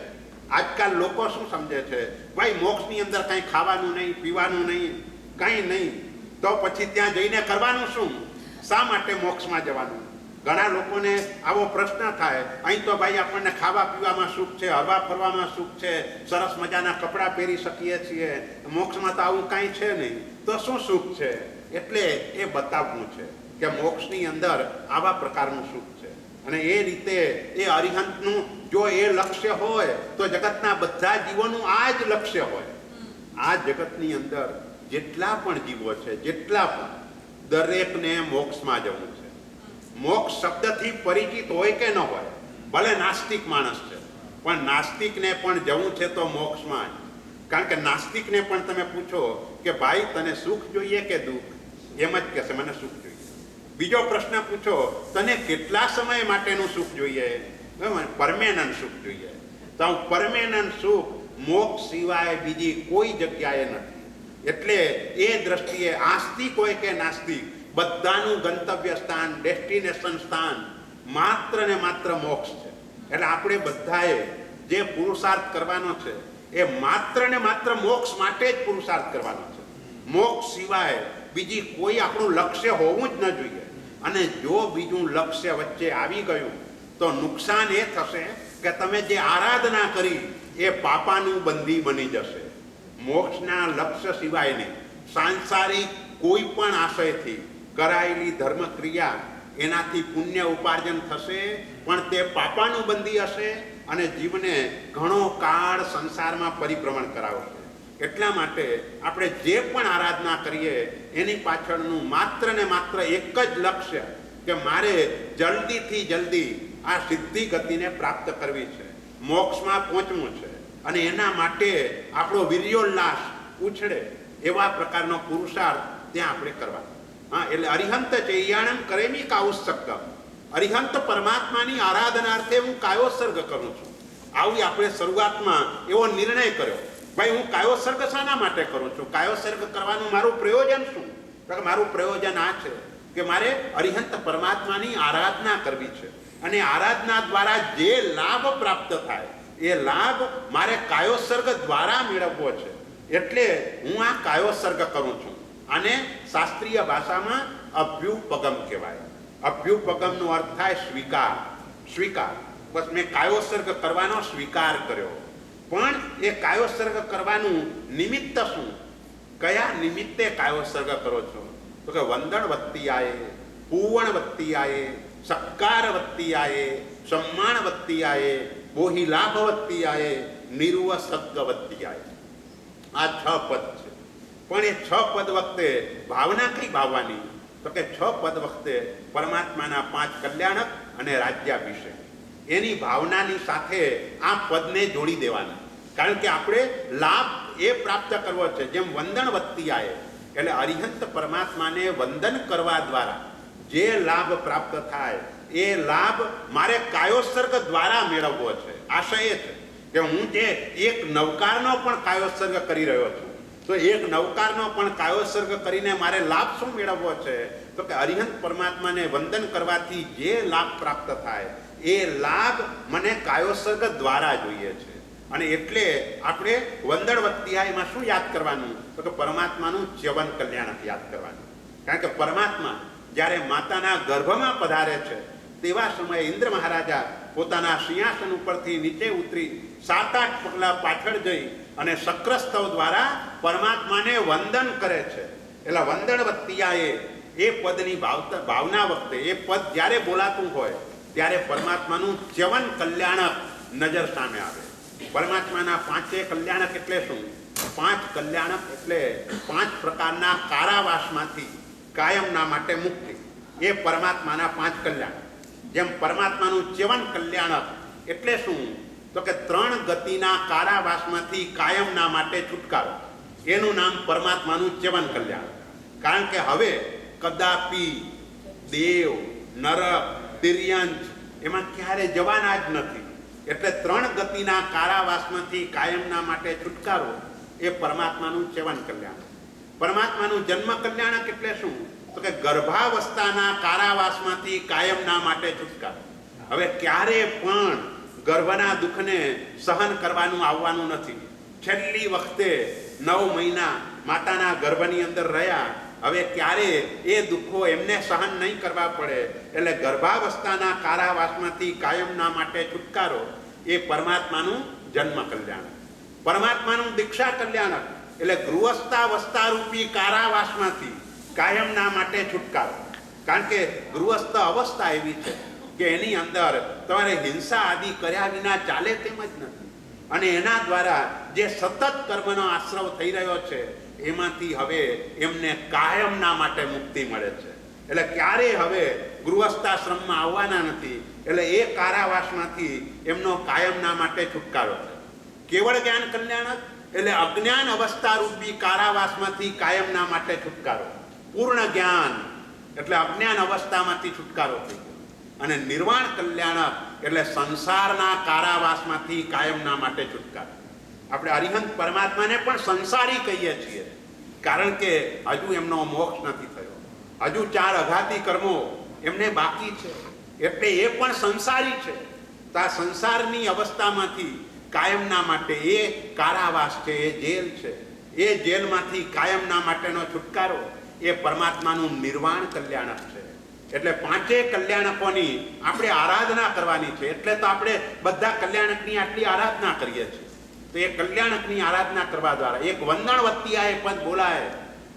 S1: આજકાલ લોકો શું સમજે છે, ભાઈ મોક્ષની અંદર કંઈ ખાવાનું નહીં, પીવાનું નહીં, કંઈ નહીં, તો પછી ત્યાં જઈને કરવાનું શું? શા માટે મોક્ષમાં જવાનું? ઘણા લોકોને આવો પ્રશ્ન થાય, અહીં તો ભાઈ આપણને ખાવા પીવામાં સુખ છે, હરવા ફરવામાં સુખ છે, સરસ મજાના કપડાં પહેરી શકીએ છીએ, મોક્ષમાં તો આવું કાંઈ છે નહીં, તો શું સુખ છે? એટલે એ બતાવવું છે કે મોક્ષની અંદર આવા પ્રકારનું સુખ છે. અને એ રીતે એ અરિહંતનું જો એ લક્ષ્ય હોય તો જગતના બધા જીવોનું આ જ લક્ષ્ય હોય. આ જગતની અંદર જેટલા પણ જીવો છે, જેટલા પણ, દરેકને મોક્ષમાં જવું છે. મોક્ષ શબ્દથી પરિચિત હોય કે ન હોય, ભલે નાસ્તિક માણસ છે, પણ નાસ્તિકને પણ જવું છે તો મોક્ષમાં જ. કારણ કે નાસ્તિકને પણ તમે પૂછો કે ભાઈ તને સુખ જોઈએ કે દુઃખ, એમ જ કહેશે મને સુખ જોઈએ. બીજો પ્રશ્ન પૂછો તને કેટલા સમય માટેનું સુખ જોઈએ, પરમેનન્ટ સુખ જોઈએ, તો પરમેનન્ટ સુખ મોક્ષ સિવાય બીજી કોઈ જગ્યાએ નથી. એટલે એ દ્રષ્ટિએ આસ્તિક હોય કે નાસ્તિક, બધાનું ગંતવ્ય સ્થાન, ડેસ્ટિનેશન સ્થાન માત્ર ને માત્ર મોક્ષ છે. એટલે આપણે બધાએ જે પુરુષાર્થ કરવાનો છે એ માત્ર ને માત્ર મોક્ષ માટે જ પુરુષાર્થ કરવાનો છે. મોક્ષ સિવાય બીજી કોઈ આપણું લક્ષ્ય હોવું જ ન જોઈએ. અને જો બીજું લક્ષ્ય વચ્ચે આવી ગયું તો નુકસાન એ થશે કે તમે જે આરાધના કરી એ પાપાનું બંધી બની જશે. મોક્ષના લક્ષ્ય સિવાયની સાંસારિક કોઈ પણ આશયથી કરાયેલી ધર્મક્રિયા એનાથી પુણ્ય ઉપાર્જન થશે, પણ તે પાપાનું બંધી હશે અને જીવને ઘણો કાળ સંસારમાં પરિભ્રમણ કરાવશે. એટલા માટે આપણે જે પણ આરાધના કરીએ એની પાછળનું માત્ર ને માત્ર એક જ લક્ષ્ય કે મારે જલ્દીથી જલ્દી આ સિદ્ધિ ગતિને પ્રાપ્ત કરવી છે, મોક્ષમાં પહોંચવું છે. અને એના માટે આપણો વીર્યોલ્લાસ ઉછળે એવા પ્રકારનો પુરુષાર્થ ત્યાં આપણે કરવાનો. હા, એટલે અરિહંત ચૈયાણમ કરેમી કાઉસ્સકમ. અરિહંત પરમાત્માની આરાધનાર્થે હું કાયોસર્ગ કરું છું. આવી આપણે શરૂઆતમાં એવો નિર્ણય કર્યો, ભાઈ હું કાયોસર્ગ શાના માટે કરું છું, કાયોસર્ગ કરવાનું મારું પ્રયોજન શું? મારું પ્રયોજન આ છે કે મારે અરિહંત પરમાત્માની આરાધના કરવી છે અને આરાધના દ્વારા જે લાભ પ્રાપ્ત થાય એ લાભ મારે કાયોસર્ગ દ્વારા મેળવવો છે. એટલે હું આ કાયોસર્ગ કરું છું. અને શાસ્ત્રીય ભાષામાં અભ્યુપગમ કહેવાય. અભ્યુપગમનો અર્થ થાય સ્વીકાર. સ્વીકાર બસ મેં કાયોસર્ગ કરવાનો સ્વીકાર કર્યો. પણ એ કાયોસર્ગ કરવાનું નિમિત્ત શું? કયા નિમિત્તે કાયોસર્ગ કરો છો? તો કે વંદન વત્તી આયે, પૂવણ વત્તી આયે, સત્કાર વત્તી આયે, સમ્માન વત્તી આયે, બોહિલાભ વત્તી આયે, નિર્વ સત્ગ વત્તી આયે. આ 6 પદ છે. પણ એ 6 પદ વખતે ભાવના કઈ ભાવવાની? તો કે 6 પદ વખતે પરમાત્માના 5 કલ્યાણક અને રાજ્યાભિષેક એની ભાવનાની સાથે આ પદને જોડી દેવાના. કારણ કે આપણે લાભ એ પ્રાપ્ત કરવો છે. જેમ વંદન વત્તી આયે એટલે અરિહંત પરમાત્માને વંદન કરવા દ્વારા જે લાભ પ્રાપ્ત થાય એ લાભ મારે કાયોસર્ગ દ્વારા મેળવવો છે. આશય એ છે કે હું જે એક નવકારનો પણ કાયોત્સર્ગ કરી રહ્યો છું, તો એક નવકારનો પણ કાયોત્સર્ગ કરીને મારે લાભ શું મેળવવો છે? તો કે અરિહંત પરમાત્માને વંદન કરવાથી જે લાભ પ્રાપ્ત થાય એ લાભ મને કાયોત્સર્ગ દ્વારા જોઈએ છે. અને એટલે આપણે વંદનવત્તિયાયમાં શું યાદ કરવાનું? તો કે પરમાત્માનું ચ્યવન કલ્યાણક યાદ કરવાનું. કારણ કે પરમાત્મા જ્યારે માતાના ગર્ભમાં પધારે છે તેવા સમયે ઇન્દ્ર મહારાજા પોતાના સિંહાસન ઉપરથી નીચે ઉતરી 7-8 પગલાં પાછળ જઈ અને શક્રસ્તવ દ્વારા પરમાત્માને વંદન કરે છે. એટલે વંદનવત્તિયાએ એ પદની ભાવના વખતે એ પદ જ્યારે બોલાતું હોય ત્યારે પરમાત્માનું ચ્યવન કલ્યાણક નજર સામે આવે. પરમાત્માના 5 કલ્યાણક એટલે શું? 5 કલ્યાણક એટલે 5 પ્રકારના કારાવાસમાંથી કાયમના માટે મુક્તિ. એ પરમાત્માના 5 કલ્યાણક. જેમ પરમાત્માનું ચ્યવન કલ્યાણક એટલે શું? તો કે 3 ગતિના કારાવાસમાંથી કાયમના માટે છુટકારો. એનું નામ પરમાત્માનું ચ્યવન કલ્યાણક. કારણ કે હવે કદાપી દેવ, નરક, તિર્યંચ એમાં ક્યારે જવાના જ નથી. એટલે 3 ગતિના કારાવાસમાંથી કાયમના માટે છુટકારો એ પરમાત્માનું ચ્યવન કલ્યાણક. પરમાત્માનું જન્મ કલ્યાણક એટલે શું? તો કે ગર્ભાવસ્થાના કારાવાસમાંથી કાયમના માટે છુટકારો. હવે ક્યારે પણ ગર્ભના દુઃખને સહન કરવાનું આવવાનું નથી. છેલ્લી વખતે 9 મહિના માતાના ગર્ભની અંદર રહ્યા, હવે ક્યારે એ દુઃખો એમને સહન નહીં કરવા પડે. એટલે ગર્ભાવસ્થાના કારાવાસમાંથી કાયમના માટે છુટકારો એ પરમાત્માનું જન્મ કલ્યાણક. પરમાત્માનું દીક્ષા કલ્યાણક એટલે ગૃહસ્થાવસ્થા રૂપી કારાવાસમાંથી કાયમના માટે છુટકારો. કારણ કે ગૃહસ્થ અવસ્થા એવી છે કે એની અંદર તમારે હિંસા આદિ કર્યા વિના ચાલે તેમ જ નથી. અને એના દ્વારા જે સતત કર્મનો આશ્રવ થઈ રહ્યો છે એમાંથી હવે એમને કાયમના માટે મુક્તિ મળે છે. એટલે ક્યારેય હવે ગૃહસ્થાશ્રમમાં આવવાના નથી. એટલે એ કારાવાસમાંથી એમનો કાયમના માટે છુટકારો છે. કેવળ જ્ઞાન કલ્યાણક એટલે અજ્ઞાન અવસ્થા રૂપી કારાવાસમાંથી કાયમના માટે છુટકારો. પૂર્ણ જ્ઞાન એટલે અજ્ઞાન અવસ્થામાંથી છુટકારો થઈ ગયો. અને નિર્વાણ કલ્યાણક એટલે સંસારના કારાવાસમાંથી કાયમના માટે છુટકારો. આપણે અરિહંત પરમાત્માને પણ સંસારી કહીએ છીએ કારણ કે હજુ એમનો મોક્ષ નથી થયો. હજુ 4 અઘાતી કર્મો એમને બાકી છે. એટલે એ પણ સંસારી છે. તો આ સંસારની અવસ્થામાંથી કાયમના માટે એ કારાવાસ છે, એ જેલ છે. એ જેલમાંથી કાયમના માટેનો છુટકારો એ પરમાત્માનું નિર્વાણ કલ્યાણક છે. એટલે 5 કલ્યાણકોની આપણે આરાધના કરવાની છે. એટલે તો આપણે બધા કલ્યાણકની આટલી આરાધના કરીએ છીએ. તો એ કલ્યાણકની આરાધના કરવા દ્વારા એક વંદનવત્તિયાએ પદ બોલાય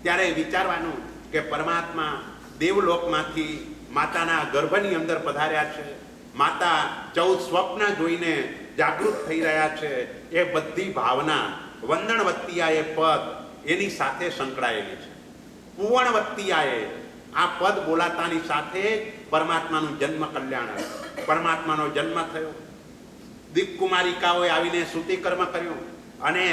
S1: ત્યારે વિચારવાનું કે પરમાત્મા દેવલોકમાંથી માતાના ગર્ભની અંદર પધાર્યા છે. માતા 14 સ્વપ્ન જોઈને જાગૃત થઈ રહ્યા છે. એ બધી ભાવના વંદનવત્તિયાએ પદ એની સાથે સંકળાયેલી છે. પુવણવત્તિયાએ આ પદ બોલાતાની સાથે પરમાત્માનું જન્મ કલ્યાણ, પરમાત્માનો જન્મ થયો. દીપકુમારિકાઓએ આવીને શ્રુતિકર્મ કર્યું અને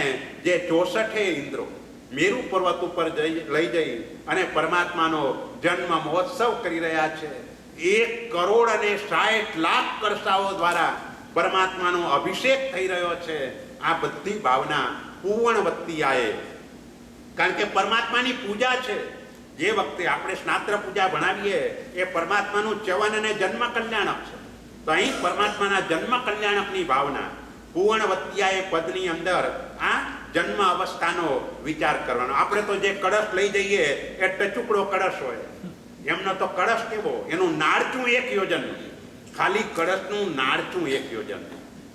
S1: જે 64 ઇન્દ્રો મેરુ પર્વત ઉપર લઈ જઈ અને પરમાત્માનો જન્મ મહોત્સવ કરી રહ્યા છે. 1,60,00,000 કળશાઓ દ્વારા પરમાત્માનો અભિષેક થઈ રહ્યો છે. આ બધી ભાવના પુવણવત્તિયાએ, કારણ કે પરમાત્માની પૂજા છે. જે વખતે આપણે સ્નાત્ર પૂજા ભણાવીએ એ પરમાત્માનું ચ્યવન અને જન્મ કલ્યાણક છે. તો અહીં પરમાત્માના જન્મ કલ્યાણકની ભાવના પુવણવત્તિયાએ પદની અંદર આ જન્મ અવસ્થાનો વિચાર કરવાનો. આપણે તો જે કળશ લઈ જઈએ એ ટચુકડો કળશ હોય. એમનો તો કળશ કેવો, એનું નાળચું 1 યોજનનું, ખાલી કળશનું નાળચું 1 યોજન.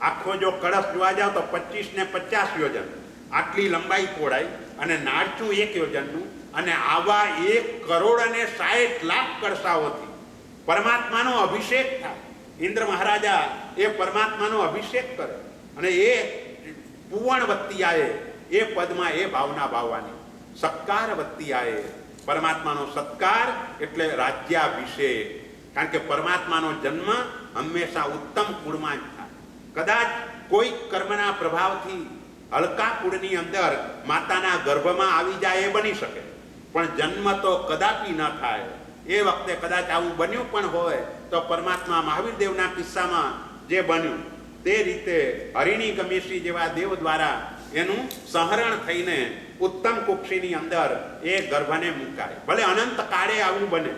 S1: આખો જો કળશ જોવા જાવ તો 25 ને 50 યોજન આટલી લંબાઈ પહોળાઈ અને નાળચું 1 યોજનનું. અને આવા 1,60,00,000 કળશાઓથી પરમાત્માનો અભિષેક થાય. ઇન્દ્ર મહારાજા એ પરમાત્માનો અભિષેક કરે અને એ પુવણવત્તિયાએ એ પદમાં એ ભાવના ભાવવાની. સત્કારવત્તિયાએ પરમાત્માનો સત્કાર એટલે રાજ્યાભિષેક. કારણ કે પરમાત્માનો જન્મ હંમેશા ઉત્તમ કુળમાં જ થાય. કદાચ કોઈ કર્મના પ્રભાવથી હલકા કુળની અંદર માતાના ગર્ભમાં આવી જાય એ બની શકે, પણ જન્મ તો કદાપી ન થાય. એ વખતે કદાચ આવું બન્યું પણ હોય તો પરમાત્મા મહાવીર દેવના કિસ્સામાં જે બન્યું તે રીતે હરિણી ગમેશી જેવા દેવ દ્વારા એનું સંહરણ થઈને ઉત્તમ કુક્ષીની અંદર એ ગર્ભને મુકાય. ભલે અનંત કાળે આવું બને,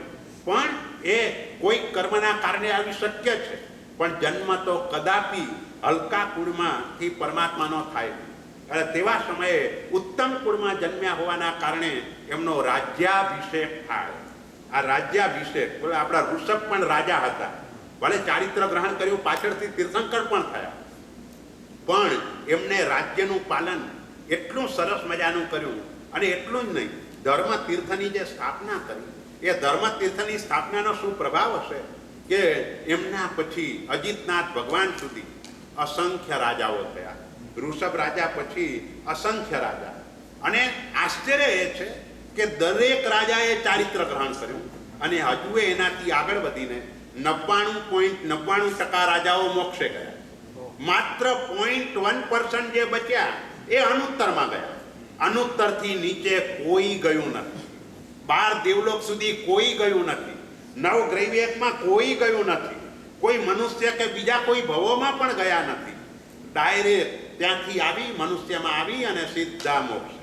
S1: પણ એ કોઈ કર્મના કારણે આવી શક્ય છે, પણ જન્મ તો કદાપી હલકા કુળમાંથી પરમાત્માનો થાય. અને તેવા સમયે ઉત્તમ કુળમાં જન્મ્યા હોવાના કારણે એમનો રાજ્યાભિષેક થાય. આ રાજ્યાભિષેક, બોલે આપણા ઋષભ પણ રાજા હતા, ભલે ચારિત્ર ગ્રહણ કર્યું, પાછળથી તીર્થંકર પણ થયા, પણ એમને રાજ્યનું પાલન એટલું સરસ મજાનું કર્યું. અને એટલું જ નહીં, ધર્મ તીર્થની જે સ્થાપના કરી, એ ધર્મ તીર્થની સ્થાપનાનો શું પ્રભાવ હશે કે એમના પછી અજીતનાથ ભગવાન સુધી અસંખ્ય રાજાઓ થયા. ઋષભ રાજા પછી અસંખ્ય રાજા. અને આશ્ચર્ય એ છે કે દરેક રાજાએ ચારિત્ર ગ્રહણ કર્યું અને હજુ એનાથી આગળ વધીને 99.99% રાજાઓ મોક્ષે ગયા. માત્ર 0.1% જે બચ્યા એ અનુત્તરમાં ગયા. અનુત્તરથી નીચે કોઈ ગયું નથી. 12 દેવલોક સુધી કોઈ ગયું નથી. નવગ્રહમાં કોઈ ગયું નથી. કોઈ મનુષ્ય કે બીજા કોઈ ભવોમાં પણ ગયા નથી. ડાયરેક્ટ ત્યાંથી આવી મનુષ્યમાં આવી અને સીધા મોક્ષ.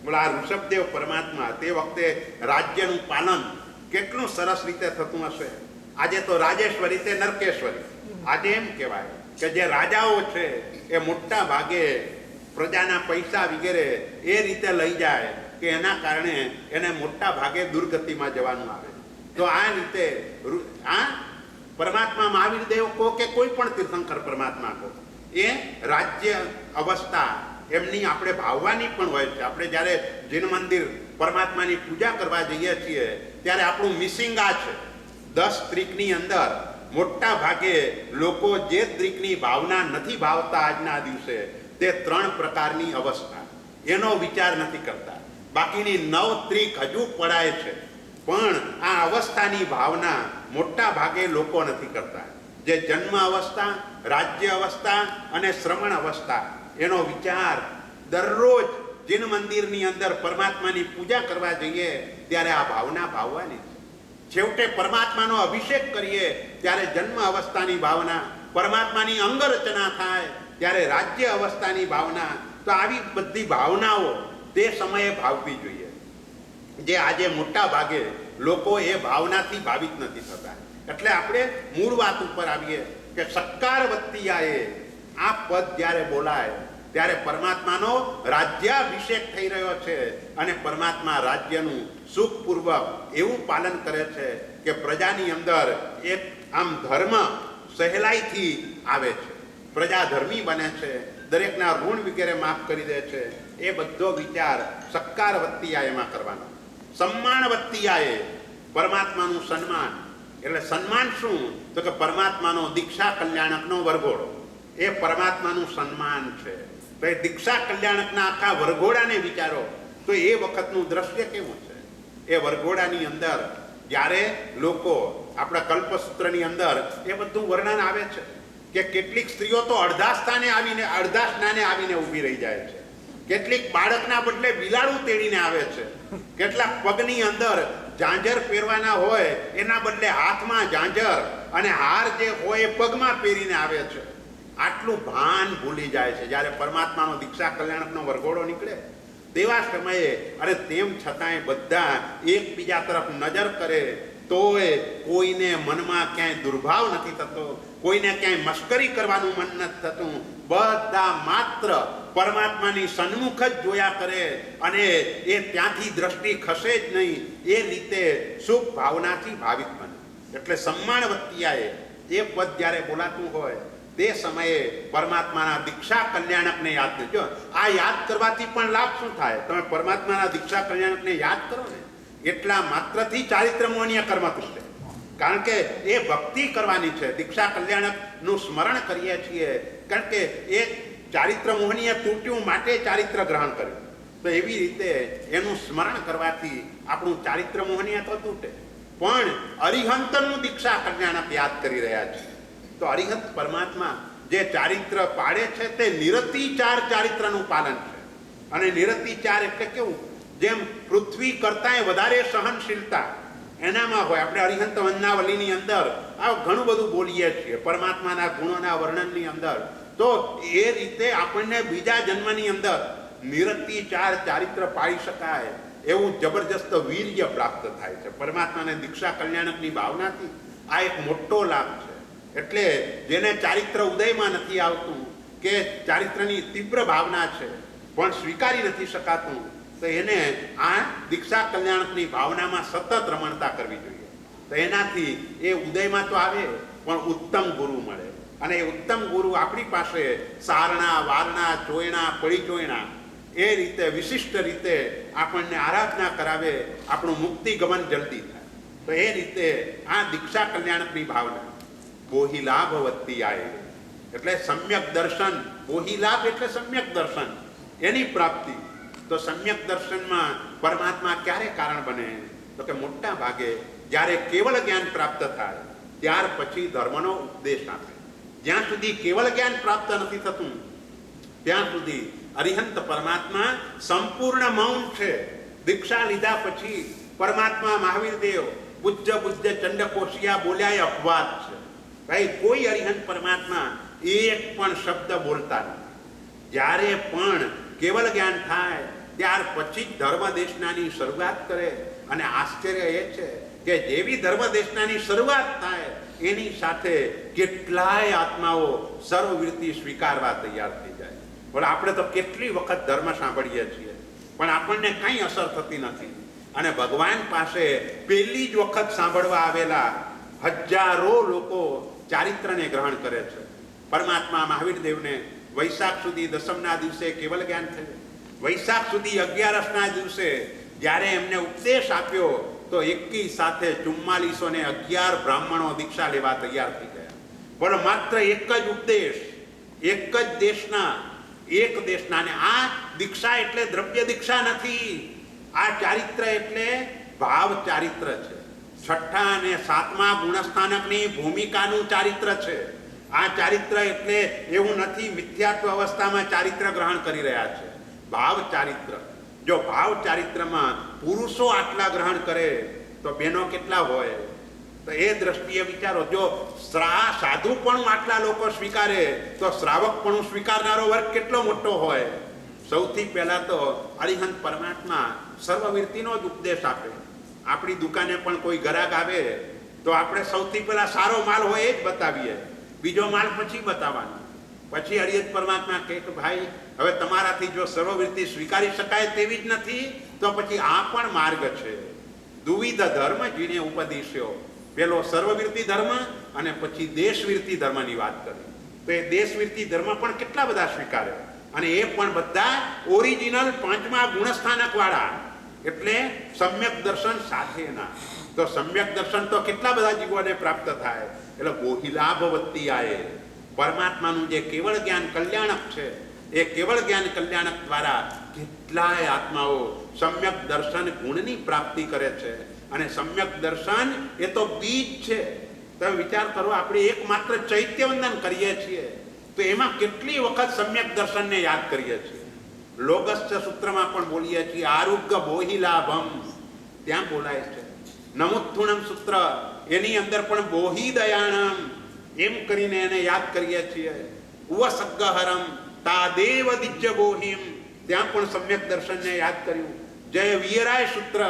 S1: બોલા આ ઋષભદેવ પરમાત્મા તે વખતે રાજ્યનું પાલન કેટલું સરસ રીતે થતું હશે. આજે તો રાજેશ્વરી તે નરકેશ્વરી. આજે એમ કહેવાય કે જે રાજાઓ છે એ મોટા ભાગે પ્રજાના પૈસા વગેરે એ રીતે લઈ જાય કે એના કારણે એને મોટા ભાગે દુર્ગતિમાં જવાનું આવે. તો આ રીતે આ પરમાત્મા મહાવીર દેવ કહો કે કોઈ પણ તીર્થંકર પરમાત્મા કહો, એ રાજ્ય અવસ્થા એમની આપણે ભાવવાની પણ હોય છે. આપણે જ્યારે જૈન મંદિર પરમાત્માની પૂજા કરવા જઈએ છીએ ત્યારે આપણું મિસિંગ આ છે. 10 ત્રિકની અંદર મોટા ભાગે લોકો જે ત્રિકની ભાવના નથી ભાવતા આજના દિવસે, તે 3 પ્રકારની અવસ્થા, એનો વિચાર નથી કરતા. બાકીની 9 ત્રિક હજુ પડાય છે, પણ આ અવસ્થાની ભાવના મોટા ભાગે લોકો નથી કરતા. જે જન્મ અવસ્થા, રાજ્ય અવસ્થા અને શ્રમણ અવસ્થા, એનો વિચાર દરરોજ જૈન મંદિરની અંદર પરમાત્માની પૂજા કરવા જઈએ ત્યારે આ ભાવના ભાવવાની છે. છેવટે પરમાત્માનો અભિષેક કરીએ ત્યારે જન્મ અવસ્થાની ભાવના, પરમાત્માની અંગરચના થાય ત્યારે રાજ્ય અવસ્થાની ભાવના. તો આવી બધી ભાવનાઓ તે સમયે ભાવવી જોઈએ. જે આજે મોટા ભાગે લોકો એ ભાવનાથી ભાવિત નથી થતા. એટલે આપણે મૂળ વાત ઉપર આવીએ કે સક્કારવત્તિયાએ આ પદ જ્યારે બોલાય ત્યારે પરમાત્માનો રાજ્યાભિષેક થઈ રહ્યો છે અને પરમાત્મા રાજ્યનું સુખપૂર્વક એવું પાલન કરે છે કે પ્રજાની અંદર એક આમ ધર્મ સહેલાઈથી આવે છે. પ્રજા ધર્મી બને છે, દરેકના ઋણ વગેરે માફ કરી દે છે. એ બધો વિચાર સક્કારવત્તિયાએમાં કરવાનો. સમ્માનવત્તિયાએ પરમાત્માનું સન્માન. એટલે સન્માન શું? તો કે પરમાત્માનો દીક્ષા કલ્યાણકનો વરઘોડો એ પરમાત્માનું સન્માન છે. તો એ દીક્ષા કલ્યાણકના આખા વરઘોડાને વિચારો તો એ વખતનું દ્રશ્ય કેવું છે. એ વરઘોડાની અંદર જ્યારે લોકો આપણા કલ્પસૂત્રની અંદર એ બધું વર્ણન આવે છે કે કેટલીક સ્ત્રીઓ તો અડધા સ્નાને આવીને ઊભી રહી જાય છે. કેટલીક બાળકના બદલે બિલાડું તેડીને આવે છે. કેટલાક પગની અંદર ઝાંઝર પહેરવાના હોય એના બદલે હાથમાં ઝાંઝર અને હાર જે હોય એ પગમાં પહેરીને આવે છે. આટલું ભાન ભૂલી જાય છે જ્યારે પરમાત્માનો દીક્ષા કલ્યાણકનો વરઘોડો નીકળે તેવા સમયે. અને તેમ છતાંય બધા એકબીજા તરફ નજર કરે તોય કોઈને મનમાં ક્યાંય દુર્ભાવ નથી થતો, કોઈને ક્યાંય મશ્કરી કરવાનું મન નથી થતું. બધા માત્ર પરમાત્માની સન્મુખ જ જોયા કરે અને એ ત્યાંથી દ્રષ્ટિ ખસે જ નહીં. એ રીતે શુભ ભાવનાથી ભાવિત બને. એટલે સમ્માનવત્તિયાએ એ પદ જ્યારે બોલાતું હોય તે સમયે પરમાત્માના દીક્ષા કલ્યાણકને યાદ કરજો. આ યાદ કરવાથી પણ લાભ શું થાય? તમે પરમાત્માના દીક્ષા કલ્યાણકને યાદ કરો ને એટલા માત્રથી ચારિત્ર મોહનીય કર્મ તૂટે. કારણ કે એ ભક્તિ કરવાની છે. દીક્ષા કલ્યાણકનું સ્મરણ કરીએ છીએ કારણ કે એ ચારિત્ર મોહનીય તૂટ્યું માટે ચારિત્ર ગ્રહણ કર્યું. તો એવી રીતે એનું સ્મરણ કરવાથી આપણું ચારિત્ર મોહનીય તો તૂટે. પણ અરિહંતનું દીક્ષા કલ્યાણક યાદ કરી રહ્યા છે. તો અરિહંત પરમાત્મા જે ચારિત્ર પાડે છે તે નિરતિચાર ચારિત્રનું પાલન છે. અને નિરતિચાર એટલે કેવું? જેમ પૃથ્વી કરતાંય વધારે સહનશીલતા એનામાં હોય. આપણે અરિહંત વંદનાવલીની અંદર આ ઘણું બધું બોલીએ છીએ પરમાત્માના ગુણોના વર્ણનની અંદર તો એ રીતે આપણને બીજા જન્મની અંદર નિરતિચાર ચારિત્ર પાળી શકાય એવું જબરજસ્ત વીર્ય પ્રાપ્ત થાય છે. પરમાત્માને દીક્ષા કલ્યાણકની ભાવનાથી આ એક મોટો લાભ છે. એટલે જેને ચારિત્ર ઉદયમાં નથી આવતું કે ચારિત્રની તીવ્ર ભાવના છે પણ સ્વીકારી નથી શકાતું, તો એને આ દીક્ષા કલ્યાણકની ભાવનામાં સતત રમણતા કરવી જોઈએ. તો એનાથી એ ઉદયમાં તો આવે પણ ઉત્તમ ગુરુ મળે. અને એ ઉત્તમ ગુરુ આપણી પાસે સારણા, વારણા, ચોયણા, પડી ચોયણા એ રીતે વિશિષ્ટ રીતે આપણને આરાધના કરાવે, આપણું મુક્તિ ગમન જલ્દી થાય. તો એ રીતે આ દીક્ષા કલ્યાણકની ભાવના બોહિલાભ વધતી આવે એટલે સમ્યક દર્શન. બોહિલાભ એટલે સમ્યક દર્શન, એની પ્રાપ્તિ. તો સમ્યક દર્શનમાં પરમાત્મા ક્યારે કારણ બને? તો કે મોટા ભાગે જ્યારે કેવળ જ્ઞાન પ્રાપ્ત થાય ત્યાર પછી ધર્મનો ઉપદેશ આપે. જ્યાં સુધી કેવળ જ્ઞાન પ્રાપ્ત નથી થતું ત્યાં સુધી અરિહંત પરમાત્મા સંપૂર્ણ મૌન છે. દીક્ષા લીધા પછી પરમાત્મા મહાવીર દેવ પૂજ્ય ચંડકોશિયા બોલ્યા એ અપવાદ છે. ભાઈ કોઈ અરિહંત પરમાત્મા એક પણ શબ્દ બોલતા નથી. જ્યારે પણ કેવળ જ્ઞાન થાય ત્યાર પછી જ ધર્મ દેશનાની શરૂઆત કરે. અને આશ્ચર્ય એ છે કે જેવી ધર્મ દેશનાની શરૂઆત થાય એની સાથે કેટલાય આત્માઓ સર્વવૃત્તિ સ્વીકારવા તૈયાર થઈ જાય. પણ આપણે તો કેટલી વખત ધર્મ સાંભળીએ છીએ પણ આપણને કંઈ અસર થતી નથી. અને ભગવાન પાસે પહેલી જ વખત સાંભળવા આવેલા હજારો લોકો ચારિત્રને ગ્રહણ કરે છે. પરમાત્મા મહાવીર દેવને વૈશાખ સુધી દસમના દિવસે કેવલ જ્ઞાન થયું. વૈશાખ સુધી 11ના દિવસે જ્યારે એમને ઉપદેશ આપ્યો તો એકી સાથે 4411 બ્રાહ્મણો દીક્ષા લેવા તૈયાર થઈ ગયા. પણ માત્ર એક જ ઉપદેશ, એક જ દેશના, એક દેશના. અને આ દીક્ષા એટલે દ્રવ્ય દીક્ષા નથી. આ ચારિત્ર એટલે ભાવ ચારિત્ર છે. 6ઠ્ઠા અને 7મા ગુણસ્થાનકની ભૂમિકાનું ચારિત્ર છે. આ ચારિત્ર એટલે એવું નથી મિથ્યાત્વ અવસ્થામાં ચારિત્ર ગ્રહણ કરી રહ્યા છે. ભાવ ચારિત્ર. જો ભાવ ચારિત્રમાં પુરુષો આટલા ગ્રહણ કરે તો બહેનો કેટલા હોય? તો એ દ્રષ્ટિએ વિચારો. જો સાધુ પણ આટલા લોકો સ્વીકારે તો શ્રાવક પણ સ્વીકારનારો વર્ગ કેટલો મોટો હોય? સૌથી પહેલા તો અરિહંત પરમાત્મા સર્વવૃત્તિનો જ ઉપદેશ આપે. આપણી દુકાને પણ કોઈ ગ્રાહક આવે તો આપણે સૌથી પહેલા સારો માલ હોય એ જ બતાવીએ, બીજો માલ પછી બતાવવાનો. પછી અરિહંત પરમાત્મા કહે કે ભાઈ હવે તમારાથી જો સર્વવૃત્તિ સ્વીકારી શકાય તેવી જ નથી તો પછી આ પણ માર્ગ છે. દ્વિધ ધર્મ જેને ઉપદેશ્યો, પેલો સર્વવૃત્તિ ધર્મ અને પછી દેશવૃત્તિ ધર્મની વાત કરી. તો એ દેશવૃત્તિ ધર્મ પણ કેટલા બધા સ્વીકારે અને એ પણ બધા ઓરિજિનલ 5મા ગુણસ્થાનક વાળા, એટલે સમ્યક દર્શન સાથેના. તો સમ્યક દર્શન તો કેટલા બધા જીવોને પ્રાપ્ત થાય. એટલે બોહિલાભ વધતી આવે. પરમાત્માનું જે કેવળ જ્ઞાન કલ્યાણક છે એ કેવળ જ્ઞાન કલ્યાણક દ્વારા કેટલાય આત્માઓ સમ્યક દર્શન ગુણની પ્રાપ્તિ કરે છે. અને સમ્યક દર્શન એ તો બીજ છે. તમે વિચાર કરો, આપણે એકમાત્ર ચૈત્યવંદન કરીએ છીએ તો એમાં કેટલી વખત સમ્યક દર્શનને યાદ કરીએ છીએ. લોગસ્ય સૂત્રમાં પણ બોલીએ છીએ આરોગ્ય બોહિલાભમ, ત્યાં બોલાય છે. નમુત્થુણમ સૂત્ર એની અંદર પણ બોહિદયાણમ એમ કરીને એને યાદ કરીએ છીએ. ઉવસગ્ગહરમ તાદેવ દિજ્ય બોહિમ, ત્યાં પણ સમ્યક દર્શનને યાદ કર્યું. જય વીરાય સૂત્ર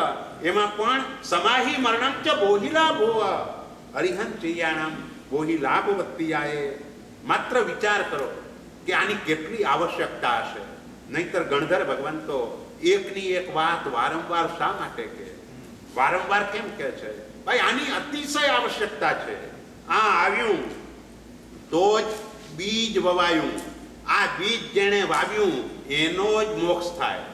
S1: એમાં પણ સમાહિ મરણમ ચ બોહિલાભો અરિહંત ચૈયાણમ બોહિલાભ વત્તિયાએ. માત્ર વિચાર કરો કે આની કેટલી આવશ્યકતા હશે. નહીતર ગણધર ભગવાન તો એકની એક વાત વારંવાર શા માટે કહે? વારંવાર કેમ કહે છે? ભાઈ આની અતિશય આવશ્યકતા છે. આ આવ્યું તો જ બીજ વવાયું. આ બીજ જેણે વાવ્યું એનો જ મોક્ષ થાય.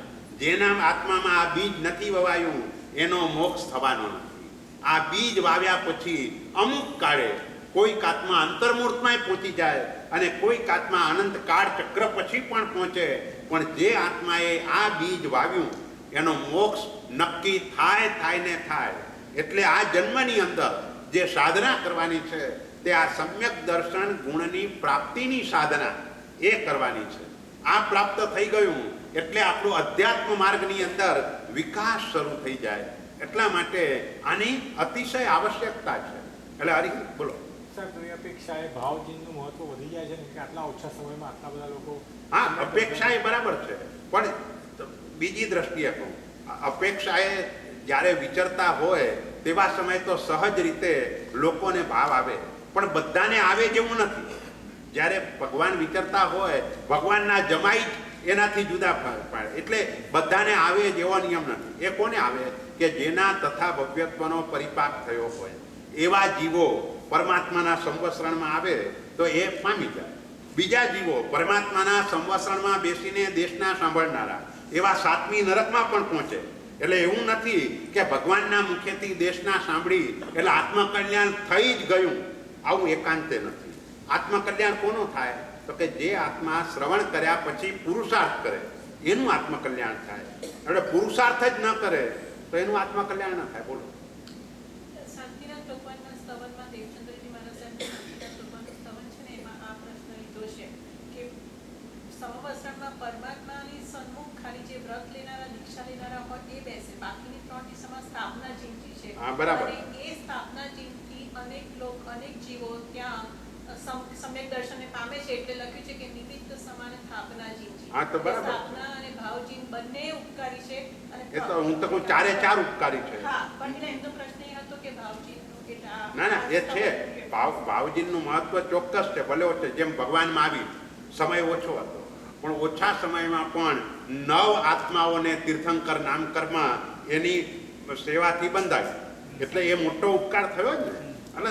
S1: જેના આત્મામાં આ બીજ નથી વવાયું એનો મોક્ષ થવાનો નથી. આ બીજ વાવ્યા પછી અમુક કાળે કોઈક આત્મા અંતર્મૂર્તમાં પહોંચી જાય અને કોઈક આત્મા અનંત કાળ ચક્ર પછી પણ પહોંચે. પણ જે આત્માએ આ બીજ વાવ્યું એનો મોક્ષ નક્કી થાય ને થાય. એટલે આ જન્મની અંદર જે સાધના કરવાની છે તે આ સમ્યક દર્શન ગુણની પ્રાપ્તિની સાધના એ કરવાની છે. આ પ્રાપ્ત થઈ ગયું એટલે આપણું અધ્યાત્મ માર્ગની અંદર વિકાસ શરૂ થઈ જાય. એટલા માટે આની અતિશય આવશ્યકતા છે. એટલે હરિ બોલો.
S4: પુરુષાર્થની અપેક્ષાએ ભાવજીનું મહત્વ વધી જાય છે ને કે આટલા ઓછા સમયમાં આટલા બધા લોકો.
S1: હા, અપેક્ષા એ બરાબર છે, પણ બીજી દ્રષ્ટિએ કહું, અપેક્ષાએ જ્યારે વિચરતા હોય તેવા સમયે તો સહજ રીતે લોકોને ભાવ આવે, પણ બધાને આવે જેવું નથી. જ્યારે ભગવાન વિચરતા હોય, ભગવાનના જમાઈ એનાથી જુદા પાડે, એટલે બધાને આવે જેવો નિયમ નથી. એ કોને આવે? કે જેના તથા ભવ્યત્વનો પરિપાક થયો હોય એવા જીવો પરમાત્માના સંવત્સરણમાં આવે તો એ પામી જાય. બીજા જીવો પરમાત્માના સંવત્સરણમાં બેસીને દેશના સાંભળનારા એવા સાતમી નરકમાં પણ પહોંચે. એટલે એવું નથી કે ભગવાનના મુખેથી દેશના સાંભળી એટલે આત્મકલ્યાણ થઈ જ ગયું, આવું એકાંતે નથી. આત્મકલ્યાણ કોનું થાય? તો કે જે આત્મા શ્રવણ કર્યા પછી પુરુષાર્થ કરે એનું આત્મકલ્યાણ થાય. એટલે પુરુષાર્થ જ ન કરે તો એનું આત્મકલ્યાણ ન થાય. બોલો.
S3: શાંતિનાથ ભગવાનના સ્તવનમાં દેવચંદ્રજી મહારાજ શાંતિનાથ ભગવાનનું સ્તવન છે ને એમાં આ પ્રશ્ન લીધો છે કે સંવત્સરમાં પરમાત્માની સન્મુખ ખાલી જે વ્રત લેનારા દીક્ષા લેનારા હોય એ બેસે, બાકીની 3 દિશામાં સ્થાપના ચિંતી છે.
S1: હા, બરાબર.
S3: અને એ સ્થાપના ચિંતી અનેક જીવો ત્યાં સમ્યક દર્શનને પામે છે, એટલે લખ્યું છે કે નિમિત્ત સમાન સ્થાપના ચિંતી.
S1: હા, તો બરાબર.
S3: સ્થાપના અને ભાવજીન બંને ઉપકારી છે. અને
S1: એ તો હું તો કહું ચારે ચાર ઉપકારી છે.
S3: હા, પણ એમનો પ્રશ્ન એ હતો કે ભાવજીનું કે
S1: ના, એ છે. ભાવજીનું મહત્વ ચોક્કસ છે, ભલે છે. જેમ ભગવાનમાં આવી સમય ઓછો હતો, પણ ઓછા સમયમાં પણ 9 આત્માઓને તીર્થંકર નામકર્મ એની સેવાથી બંધાવી, એટલે એ મોટો ઉપકાર થયો જ ને. અને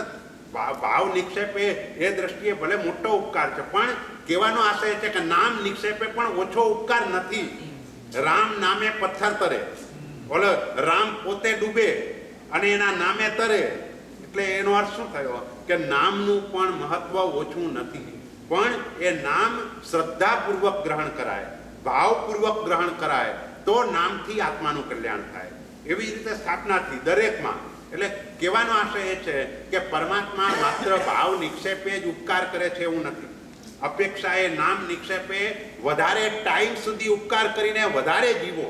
S1: ભાવ નિક્ષેપ એ દ્રષ્ટિએ ભલે મોટો ઉપકાર છે, પણ કહેવાનો આશય છે કે નામ નિક્ષેપે પણ ઓછો ઉપકાર નથી. રામ નામે પથ્થર તરે, બોલો રામ પોતે ડૂબે અને એના નામે તરે, એટલે એનો અર્થ શું થયો? કે નામનું પણ મહત્વ ઓછું નથી, પણ એ નામ શ્રદ્ધાપૂર્વક ગ્રહણ કરાય, ભાવપૂર્વક ગ્રહણ કરાય તો નામથી આત્માનું કલ્યાણ થાય. એવી રીતે સ્થાપનાથી દરેકમાં. એટલે કહેવાનો આશય એ છે કે પરમાત્મા માત્ર ભાવ નિક્ષેપે જ ઉપકાર કરે છે એવું નથી. અપેક્ષાએ નામ નિક્ષેપે વધારે ટાઈમ સુધી ઉપકાર કરીને વધારે જીવો,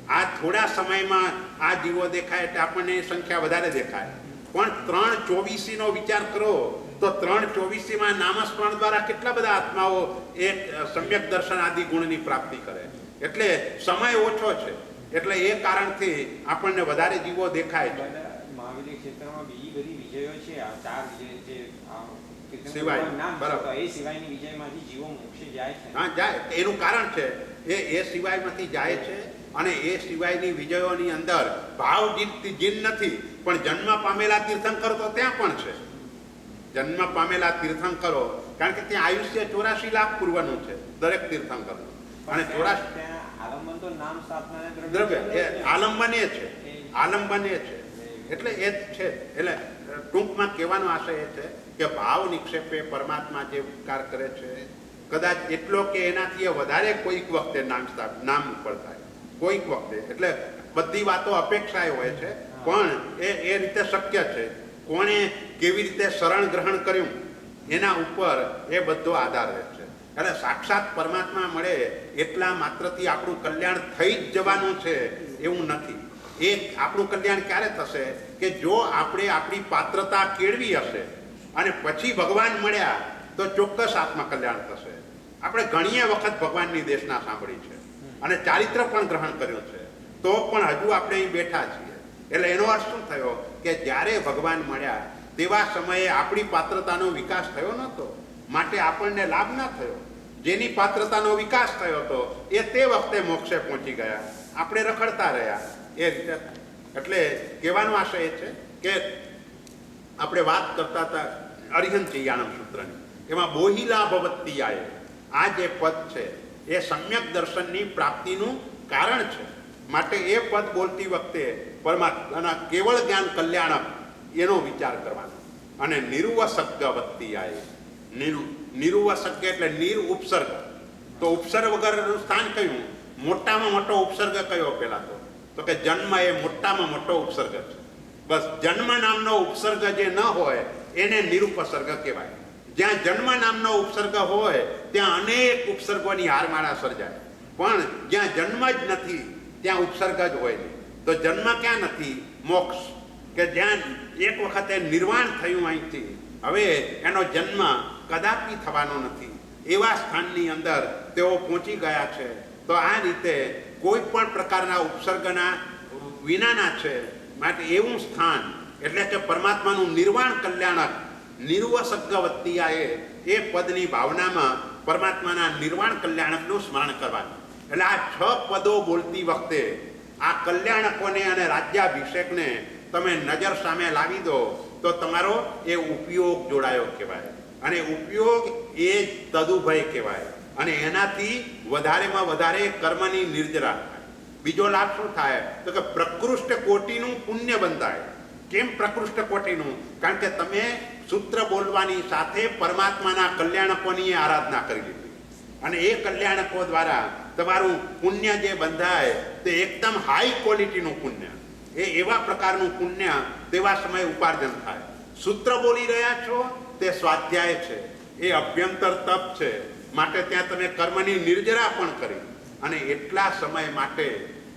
S1: આ થોડા સમયમાં આ જીવો દેખાય એટલે આપણને સંખ્યા વધારે દેખાય, પણ 3/24 નો વિચાર કરો તો 3/24 નામસ્મરણ દ્વારા કેટલા બધા આત્માઓ એ સમ્યક દર્શન આદિ ગુણની પ્રાપ્તિ કરે. એટલે સમય ઓછો છે, એટલે એ કારણથી આપણને વધારે જીવો દેખાય છે.
S2: મહાવીર ક્ષેત્રમાં બીજી બધી વિજયો છે, આ 4 વિજય જે
S1: સિવાય, બરાબર.
S2: એ સિવાયની વિજયમાંથી જીવો મોક્ષે જાય છે.
S1: હા, જાય. એનું કારણ છે એ સિવાયમાંથી જાય છે. અને એ સિવાયની વિજયોની અંદર ભાવ જીન નથી, પણ જન્મ પામેલા તીર્થંકરો તો ત્યાં પણ છે. જન્મ પામેલા તીર્થંકરો, કારણ કે ત્યાં આયુષ્ય 84 લાખ પૂર્વનું છે દરેક તીર્થંકરનું. અને 84
S2: આલંબન તો નામ સ્થાપના
S1: દ્રવ્ય એ આલંબન એ છે, આલંબન એ છે. એટલે એ જ છે. એટલે ટૂંકમાં કહેવાનો આશય એ છે કે ભાવ નિક્ષેપે પરમાત્મા જે ઉપકાર કરે છે કદાચ એટલો કે એનાથી વધારે કોઈક વખતે નામ ઉપર થાય, કોઈક વખતે. એટલે બધી વાતો અપેક્ષાએ હોય છે, પણ એ રીતે શક્ય છે. કોણે કેવી રીતે શરણ ગ્રહણ કર્યું એના ઉપર એ બધો આધાર રહે છે. એટલે સાક્ષાત પરમાત્મા મળે એટલા માત્રથી આપણું કલ્યાણ થઈ જ જવાનું છે એવું નથી. એ આપણું કલ્યાણ ક્યારે થશે? કે જો આપણે આપણી પાત્રતા કેળવી હશે અને પછી ભગવાન મળ્યા તો ચોક્કસ આત્મકલ્યાણ થશે. આપણે ઘણીએ વખત ભગવાનની દેશના સાંભળી છે અને ચારિત્ર પણ ગ્રહણ કર્યું છે, તો પણ હજુ આપણે અહીં બેઠા છીએ. એટલે એનો અર્થ શું થયો? કે જ્યારે ભગવાન મળ્યા તેવા સમયે આપણી પાત્રતાનો વિકાસ થયો નહોતો, માટે આપણને લાભ ન થયો. જેની પાત્રતાનો વિકાસ થયો હતો એ તે વખતે મોક્ષે પહોંચી ગયા, આપણે રખડતા રહ્યા. એ રીતે એટલે કહેવાનો આશય એ છે કે આપણે વાત કરતા હતા અરિહંચયાણમ સૂત્રની, એમાં બોહિલા ભવત્તિયાએ આ જે પદ છે એ સમ્યક દર્શનની પ્રાપ્તિનું કારણ છે. માટે એ પદ બોલતી વખતે પરમાત્માના કેવળ જ્ઞાન કલ્યાણક એનો વિચાર કરવાનો. અને નિરુવસર્ગવત્તિયાએ, નિરુવસર્ગ એટલે નિર ઉપસર્ગ. તો ઉપસર્ગ વગરનું સ્થાન કયું? મોટામાં મોટો ઉપસર્ગ કયો? પેલા તો કે જન્મ એ મોટામાં મોટો ઉપસર્ગ છે. બસ જન્મ નામનો ઉપસર્ગ જે ન હોય એને નિરુપસર્ગ કહેવાય. જ્યાં જન્મ નામનો ઉપસર્ગ હોય ત્યાં અનેક ઉપસર્ગોની હારમાળા સર્જાય, પણ જ્યાં જન્મ જ નથી ત્યાં ઉપસર્ગ જ હોય નહીં. તો જન્મ ક્યાં નથી? મોક્ષ. કે જ્યાં એક વખતે નિર્વાણ થયું અહીંથી હવે એનો જન્મ કદાપી થવાનો નથી. એવા સ્થાનની અંદર તેઓ પહોંચી ગયા છે. તો આ રીતે કોઈ પણ પ્રકારના ઉપસર્ગના વિનાના છે. માટે એવું સ્થાન એટલે કે પરમાત્માનું નિર્વાણ કલ્યાણક નિર્વસર્ગવત્તિયાએ એ પદની ભાવનામાં પરમાત્માના નિર્વાણ કલ્યાણકનું સ્મરણ કરવાનું. એટલે આ 6 પદો બોલતી વખતે આ કલ્યાણકોને અને રાજ્યાભિષેકને તમે નજર સામે લાવી દો તો તમારો એ ઉપયોગ જોડાયો કહેવાય. અને ઉપયોગ એ જ તદુભય કહેવાય. અને એનાથી વધારેમાં વધારે કર્મની નિર્જરા થાય. બીજો લાભ શું થાય તો કે પ્રકૃષ્ટ કોટીનું પુણ્ય બંધાય. કેમ પ્રકૃષ્ટ કોટીનું? કારણ કે તમે સૂત્ર બોલવાની સાથે પરમાત્માના કલ્યાણકોની આરાધના કરી લીધી અને એ કલ્યાણકો દ્વારા તમારું પુણ્ય જે બંધાય તે એકદમ હાઈ ક્વોલિટીનું પુણ્ય. એ એવા પ્રકારનું પુણ્ય તેવા સમયે ઉપાર્જન થાય. સૂત્ર બોલી રહ્યા છો તે સ્વાધ્યાય છે, એ અભ્યંતર તપ છે. માટે ત્યાં તમે કર્મની નિર્જરા પણ કરી અને એટલા સમય માટે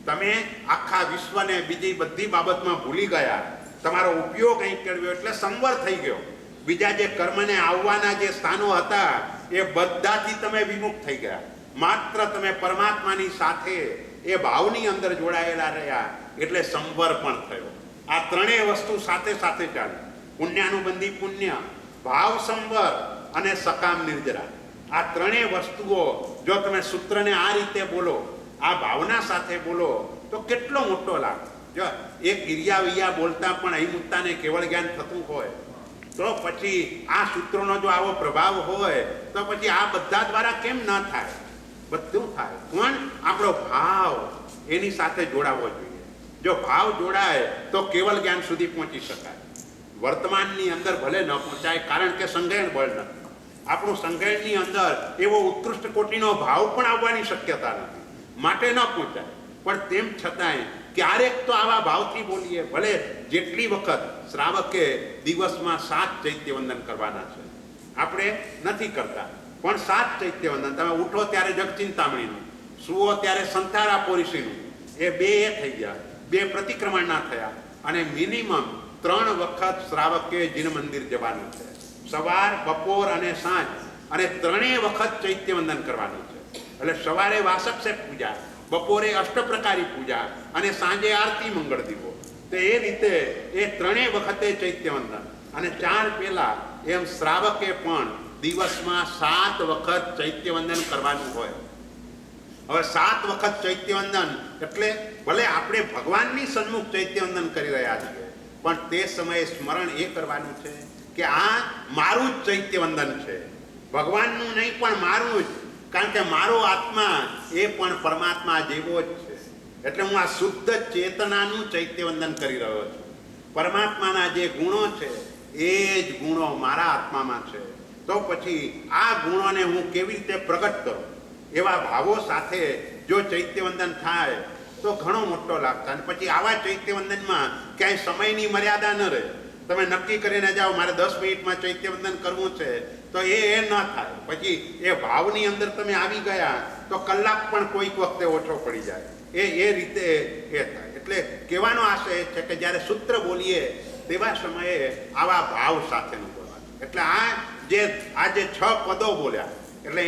S1: તમે આખા વિશ્વને બીજી બધી બાબતમાં ભૂલી ગયા. તમારો ઉપયોગ અહીં કેળવ્યો એટલે સંવર થઈ ગયો. બીજા જે કર્મને આવવાના જે સ્થાનો હતા એ બધાથી તમે વિમુખ થઈ ગયા. માત્ર તમે પરમાત્માની સાથે એ ભાવની અંદર જોડાયેલા રહ્યા એટલે સંવર પણ થયો. આ ત્રણેય વસ્તુ સાથે સાથે ચાલી. પુણ્યાનુબંધી પુણ્ય, ભાવ સંવર અને સકામ નિર્જરા. આ ત્રણેય વસ્તુઓ જો તમે સૂત્રને આ રીતે બોલો, આ ભાવના સાથે બોલો તો કેટલો મોટો લાભ. જો એ ક્રિયા બોલતા પણ અહિમુક્તાને કેવળ જ્ઞાન થતું હોય તો પછી આ સૂત્રોનો જો આવો પ્રભાવ હોય તો પછી આ બધા દ્વારા કેમ ન થાય? બધું થાય. પણ આપણો ભાવ એની સાથે જોડાવવો જોઈએ. જો ભાવ જોડાય તો કેવળ જ્ઞાન સુધી પહોંચી શકાય. વર્તમાનની અંદર ભલે ન પહોંચાય કારણ કે સંજ્ઞાન બળ નથી. આપણું સંજ્ઞાનની અંદર એવો ઉત્કૃષ્ટ કોટીનો ભાવ પણ આવવાની શક્યતા નથી, માટે ન પહોંચાય. પણ તેમ છતાંય ક્યારેક તો આવા ભાવથી બોલીએ. ભલે જેટલી વખત શ્રાવકે દિવસમાં 7 ચૈત્યવંદન કરવાના છે, આપણે નથી કરતા, પણ 7 ચૈત્યવંદન. તમે ઉઠો ત્યારે જગચિંતામણીનું, સુવો ત્યારે સંતારાપો ઋષિનું, એ 2 થઈ ગયા, 2 પ્રતિક્રમણના થયા. અને મિનિમમ 3 વખત શ્રાવકે જીન મંદિર જવાનું છે. સવાર, બપોર અને સાંજ, અને 3 વખત ચૈત્યવંદન કરવાનું છે. એટલે સવારે વાસક્ષેપ પૂજા, બપોરે અષ્ટપ્રકારી પૂજા અને સાંજે આરતી મંગળ દીવો. તો એ રીતે એ 3 વખતે ચૈત્યવંદન. અને 4 પહેલા એમ શ્રાવકે પણ દિવસમાં 7 વખત ચૈત્યવંદન કરવાનું હોય. હવે 7 વખત ચૈત્યવંદન એટલે ભલે આપણે ભગવાનની સન્મુખ ચૈત્યવંદન કરી રહ્યા છીએ, પણ તે સમયે સ્મરણ એ કરવાનું છે કે આ મારું જ ચૈત્યવંદન છે, ભગવાનનું નહીં પણ મારું જ. કારણ કે મારો આત્મા એ પણ પરમાત્મા જેવો જ છે. એટલે હું આ શુદ્ધ ચેતનાનું ચૈત્યવંદન કરી રહ્યો છું. પરમાત્માના જે ગુણો છે એ જ ગુણો મારા આત્મામાં છે. તો પછી આ ગુણોને હું કેવી રીતે પ્રગટ કરું? એવા ભાવો સાથે જો ચૈત્યવંદન થાય તો ઘણો મોટો લાભ થાય. પછી આવા ચૈત્યવંદનમાં ક્યાંય સમયની મર્યાદા ન રહે. તમે નક્કી કરીને જાઓ મારે 10 મિનિટમાં ચૈત્યવંદન કરવું છે તો એ ન થાય. પછી એ ભાવની અંદર તમે આવી ગયા તો કલાક પણ કોઈક વખતે ઓછો પડી જાય. એ રીતે એ થાય. એટલે કહેવાનો આશય એ છે કે જ્યારે સૂત્ર બોલીએ તેવા સમયે આવા ભાવ સાથેનું બોલવાનું. એટલે આ જે 6 પદો બોલ્યા એટલે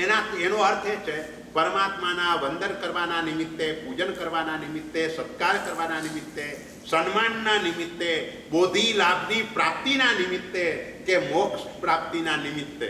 S1: એનો અર્થ એ છે પરમાત્માના વંદન કરવાના નિમિત્તે, પૂજન કરવાના નિમિત્તે, સત્કાર કરવાના નિમિત્તે, સન્માનના નિમિત્તે, બોધિ લાભની પ્રાપ્તિના નિમિત્તે કે મોક્ષ પ્રાપ્તિના નિમિત્તે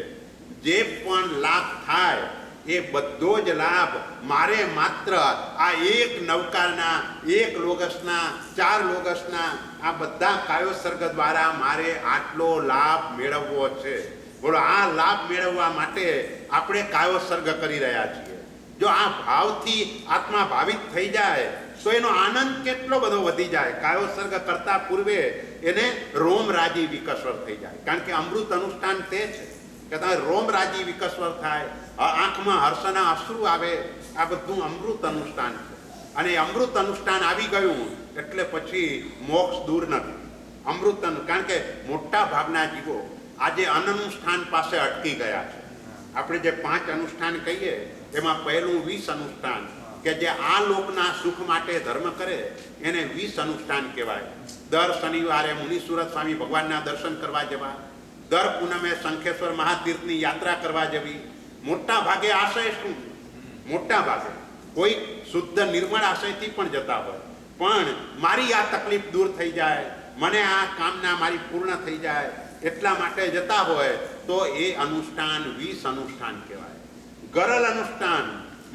S1: જે પણ લાભ થાય એ બધો જ લાભ મારે માત્ર આ એક નવકારના, એક લોગસના, 4 લોગસના આ બધા કાયોસર્ગ દ્વારા મારે આટલો લાભ મેળવવો છે. બોલો, આ લાભ મેળવવા માટે આપણે કાયોસર્ગ કરી રહ્યા છીએ. જો આ ભાવથી આત્મા ભાવિત થઈ જાય તો એનો આનંદ કેટલો બધો વધી જાય. કાયોસર્ગ કરતા પૂર્વે એને રોમરાજી વિકસ્વર થઈ જાય. કારણ કે અમૃત અનુષ્ઠાન તે છે કે તમે રોમરાજી વિકસ્વર થાય, આંખમાં હર્ષના અશ્રુ આવે. આ બધું અમૃત અનુષ્ઠાન છે. અને અમૃત અનુષ્ઠાન આવી ગયું એટલે પછી મોક્ષ દૂર નથી. કારણ કે મોટા ભાગના જીવો આજે અનનુષ્ઠાન પાસે અટકી ગયા છે. આપણે જે 5 અનુષ્ઠાન કહીએ એમાં પહેલું 20 અનુષ્ઠાન કે જે આ લોકના સુખ માટે ધર્મ કરે એને 20 અનુષ્ઠાન કહેવાય. દર શનિવારે મુનિસુરત સ્વામી ભગવાનના દર્શન કરવા જવા, દર પૂનમે શંખેશ્વર મહાતીર્થની યાત્રા કરવા જવી, મોટા ભાગે આશય શું? મોટા ભાગે કોઈ શુદ્ધ નિર્મળ આશયથી પણ જતા હોય, પણ મારી આ તકલીફ દૂર થઈ જાય, મને આ કામના મારી પૂર્ણ થઈ જાય એટલા માટે જતા હોય તો એ અનુષ્ઠાન 20 અનુષ્ઠાન કહેવાય. ગરલ અનુષ્ઠાન,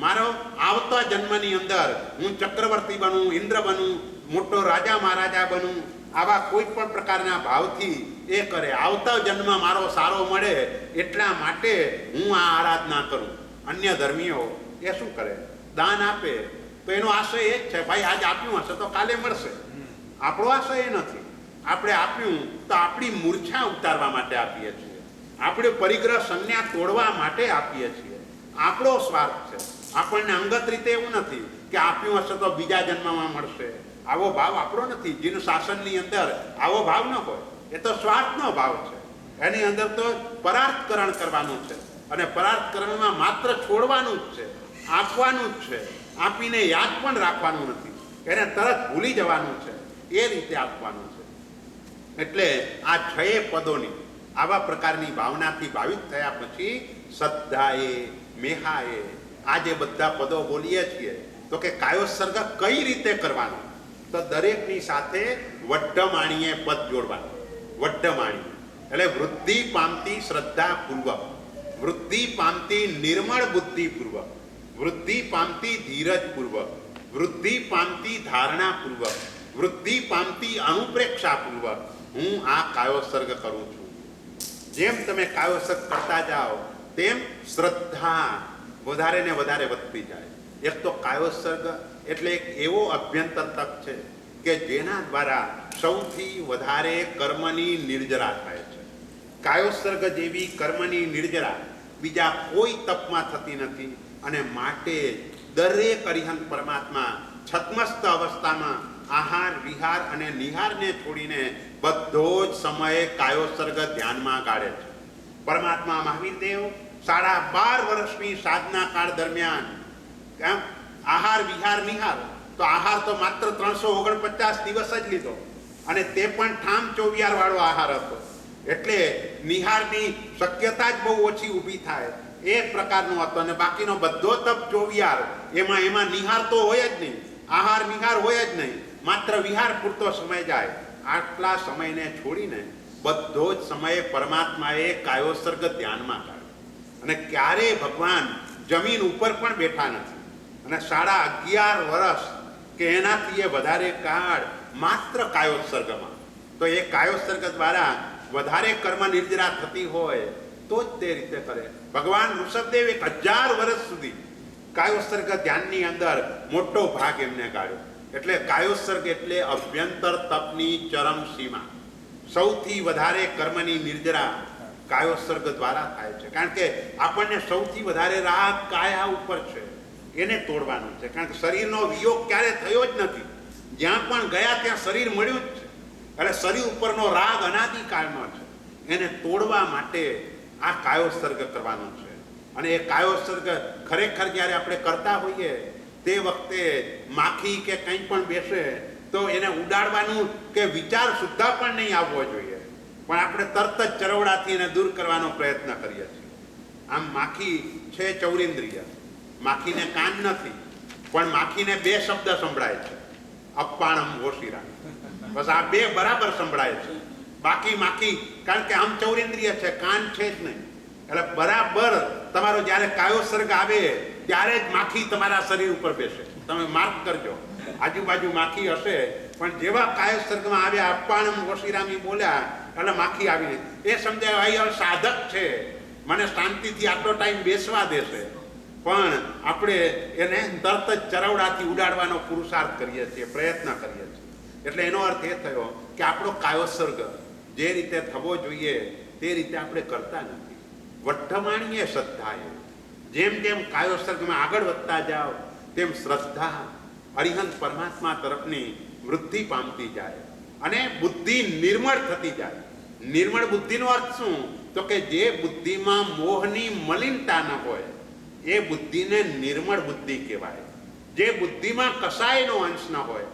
S1: મારો આવતા જન્મની અંદર હું ચક્રવર્તી બનું, ઇન્દ્ર બનું, મોટો રાજા મહારાજા બનું, આવા કોઈ પણ પ્રકારના ભાવથી એ કરે. આવતા જન્મ મારો સારો મળે એટલા માટે હું આ આરાધના કરું. અન્ય ધર્મીઓ એ શું કરે? દાન આપે તો એનો આશય એ જ છે, ભાઈ આજ આપ્યું હશે તો કાલે મળશે. આપણો આશય એ નથી. આપણે આપ્યું તો આપણી મૂર્છા ઉતારવા માટે આપીએ છીએ, આપણે પરિગ્રહ સંજ્ઞા તોડવા માટે આપીએ છીએ. આપણો સ્વાર્થ છે. આપણને અંગત રીતે એવું નથી કે આપ્યું હશે તો બીજા જન્મમાં મળશે. આવો ભાવ આપણો નથી. જીન શાસનની અંદર આવો ભાવ ન હોય. એ તો સ્વાર્થનો ભાવ છે. એની અંદર તો પરાર્થકરણ કરવાનું છે, અને પરાર્થકરણમાં માત્ર છોડવાનું જ છે, આપવાનું જ છે. આપીને યાદ પણ રાખવાનું નથી, એને તરત ભૂલી જવાનું છે. એ રીતે આપવાનું છે. એટલે આ 6 પદોની આવા પ્રકારની ભાવનાથી ભાવિત થયા પછી શ્રદ્ધાએ, મેહાએ, આ જે બધા પદો બોલીએ છીએ તો કે કાયોત્સર્ગ કઈ રીતે કરવાનો? તો દરેકની સાથે વડ્ઢમાણીએ પદ જોડવાનું. વડ્ઢમાણી એટલે વૃદ્ધિ પામતી શ્રદ્ધાપૂર્વક, વૃદ્ધિ પામતી નિર્મળ બુદ્ધિપૂર્વક, વૃદ્ધિ પામતી ધીરજપૂર્વક, વૃદ્ધિ પામતી ધારણાપૂર્વક, વૃદ્ધિ પામતી અનુપ્રેક્ષાપૂર્વક હું આ કાયોત્સર્ગ કરું છું. જેમ તમે કાયોત્સર્ગ કરતા જાઓ તેમ શ્રદ્ધા વધારે ને વધારે વધતી જાય. એક તો કાયોત્સર્ગ એટલે એક એવો અભ્યંતર તપ છે કે જેના દ્વારા સૌથી વધારે કર્મની નિર્જરા થાય છે. કાયોત્સર્ગ જેવી કર્મની નિર્જરા બીજા કોઈ તપમાં થતી નથી. અને માટે દરેક અરિહંત પરમાત્મા છદ્મસ્ત અવસ્થામાં આહાર, વિહાર અને નિહારને છોડીને બધો જ સમયે કાયોત્સર્ગ ધ્યાનમાં ગાળે છે. પરમાત્મા મહાવીર દેવ 12.5 વર્ષની સાધના કાળ દરમિયાન આહાર, વિહાર, નિહાર, તો આહાર તો માત્ર 349 દિવસ જ લીધો, અને તે પણ ઠામ 24 વાળો આહાર હતો. એટલે નિહારની શક્યતા જ બહુ ઓછી ઊભી થાય એ પ્રકારનો હતો. અને બાકીનો બધો તપ 24, એમાં નિહાર તો હોય જ નહીં, આહાર નિહાર હોય જ નહીં, માત્ર વિહાર પૂરતો સમય જાય. આટલા સમયને છોડીને બધો જ સમયે પરમાત્માએ કાયોત્સર્ગ ધ્યાનમાં કાઢ્યો. અને ક્યારેય ભગવાન જમીન ઉપર પણ બેઠા નથી. અને 11.5 વર્ષ કે એનાથી એ વધારે કાળ માત્ર કાયોત્સર્ગમાં. તો એ કાયોત્સર્ગ દ્વારા વધારે કર્મ નિર્જરા થતી હોય તો જ તે રીતે કરે. ભગવાન ઋષભદેવ 1000 વર્ષ સુધી કાયોત્સર્ગ ધ્યાનની અંદર મોટો ભાગ એમને કાઢ્યો. એટલે કાયોત્સર્ગ એટલે અભ્યંતર તપની ચરમ સીમા. સૌથી વધારે કર્મની નિર્જરા કાયોત્સર્ગ દ્વારા થાય છે. કારણ કે આપણને સૌથી વધારે રાગ કાયા ઉપર છે, એને તોડવાનું છે. કારણ કે શરીરનો વિયોગ ક્યારે થયો જ નથી. જ્યાં પણ ગયા ત્યાં શરીર મળ્યું જ છે. એટલે શરીર ઉપરનો રાગ અનાદિકાળનો છે. એને તોડવા માટે આ કાયોત્સર્ગ કરવાનો છે. અને એ કાયોત્સર્ગ ખરેખર જ્યારે આપણે કરતા હોઈએ તે વખતે માખી કે કંઈ પણ બેસે તો એને ઉડાડવાનું કે વિચાર સુદ્ધા પણ નહીં આવવો જોઈએ, પણ આપણે તરત જ ચરવડાથી એને દૂર કરવાનો પ્રયત્ન કરીએ છીએ. આમ માખી છે ચૌરેન્દ્રિય, માખીને કાન નથી, પણ માખીને 2 શબ્દ સંભળાય છે, અપ્પાણમ ઓશિરા. બસ આ 2 બરાબર સંભળાય છે. બાકી માખી, કારણ કે આમ ચૌરેન્દ્રિય છે, કાન છે જ નહીં. એટલે બરાબર તમારો જ્યારે કાયોત્સર્ગ આવે ત્યારે જ માખી તમારા શરીર ઉપર બેસે. તમે માર્ક કરજો, આજુબાજુ માખી હશે, પણ જેવા કાયોત્સર્ગમાં આવ્યા, અપ્પાણમ ઓશિરામી બોલ્યા એટલે માખી આવીને એ સમજાય ભાઈ હવે સાધક છે, મને શાંતિથી આટલો ટાઈમ બેસવા દેશે. પણ આપણે એને તરત જ ચરવડાથી ઉડાડવાનો પુરુષાર્થ કરીએ છીએ, પ્રયત્ન કરીએ છીએ. એટલે એનો અર્થ એ થયો કે આપણો કાયોત્સર્ગ જે રીતે થવો જોઈએ તે રીતે આપણે કરતા નથી. વડ્ઢમાણીએ શ્રદ્ધાએ, જેમ જેમ કાયોત્સર્ગમાં આગળ વધતા જાઓ તેમ શ્રદ્ધા અરિહંત પરમાત્મા તરફની વૃદ્ધિ પામતી જાય અને બુદ્ધિ નિર્મળ થતી જાય. નિર્મળ બુદ્ધિનો અર્થ શું? તો કે જે બુદ્ધિમાં મોહની મલિનતા ન હોય એ બુદ્ધિને નિર્મળ બુદ્ધિ કહેવાય. જે બુદ્ધિમાં કસાયનો અંશ ન હોય,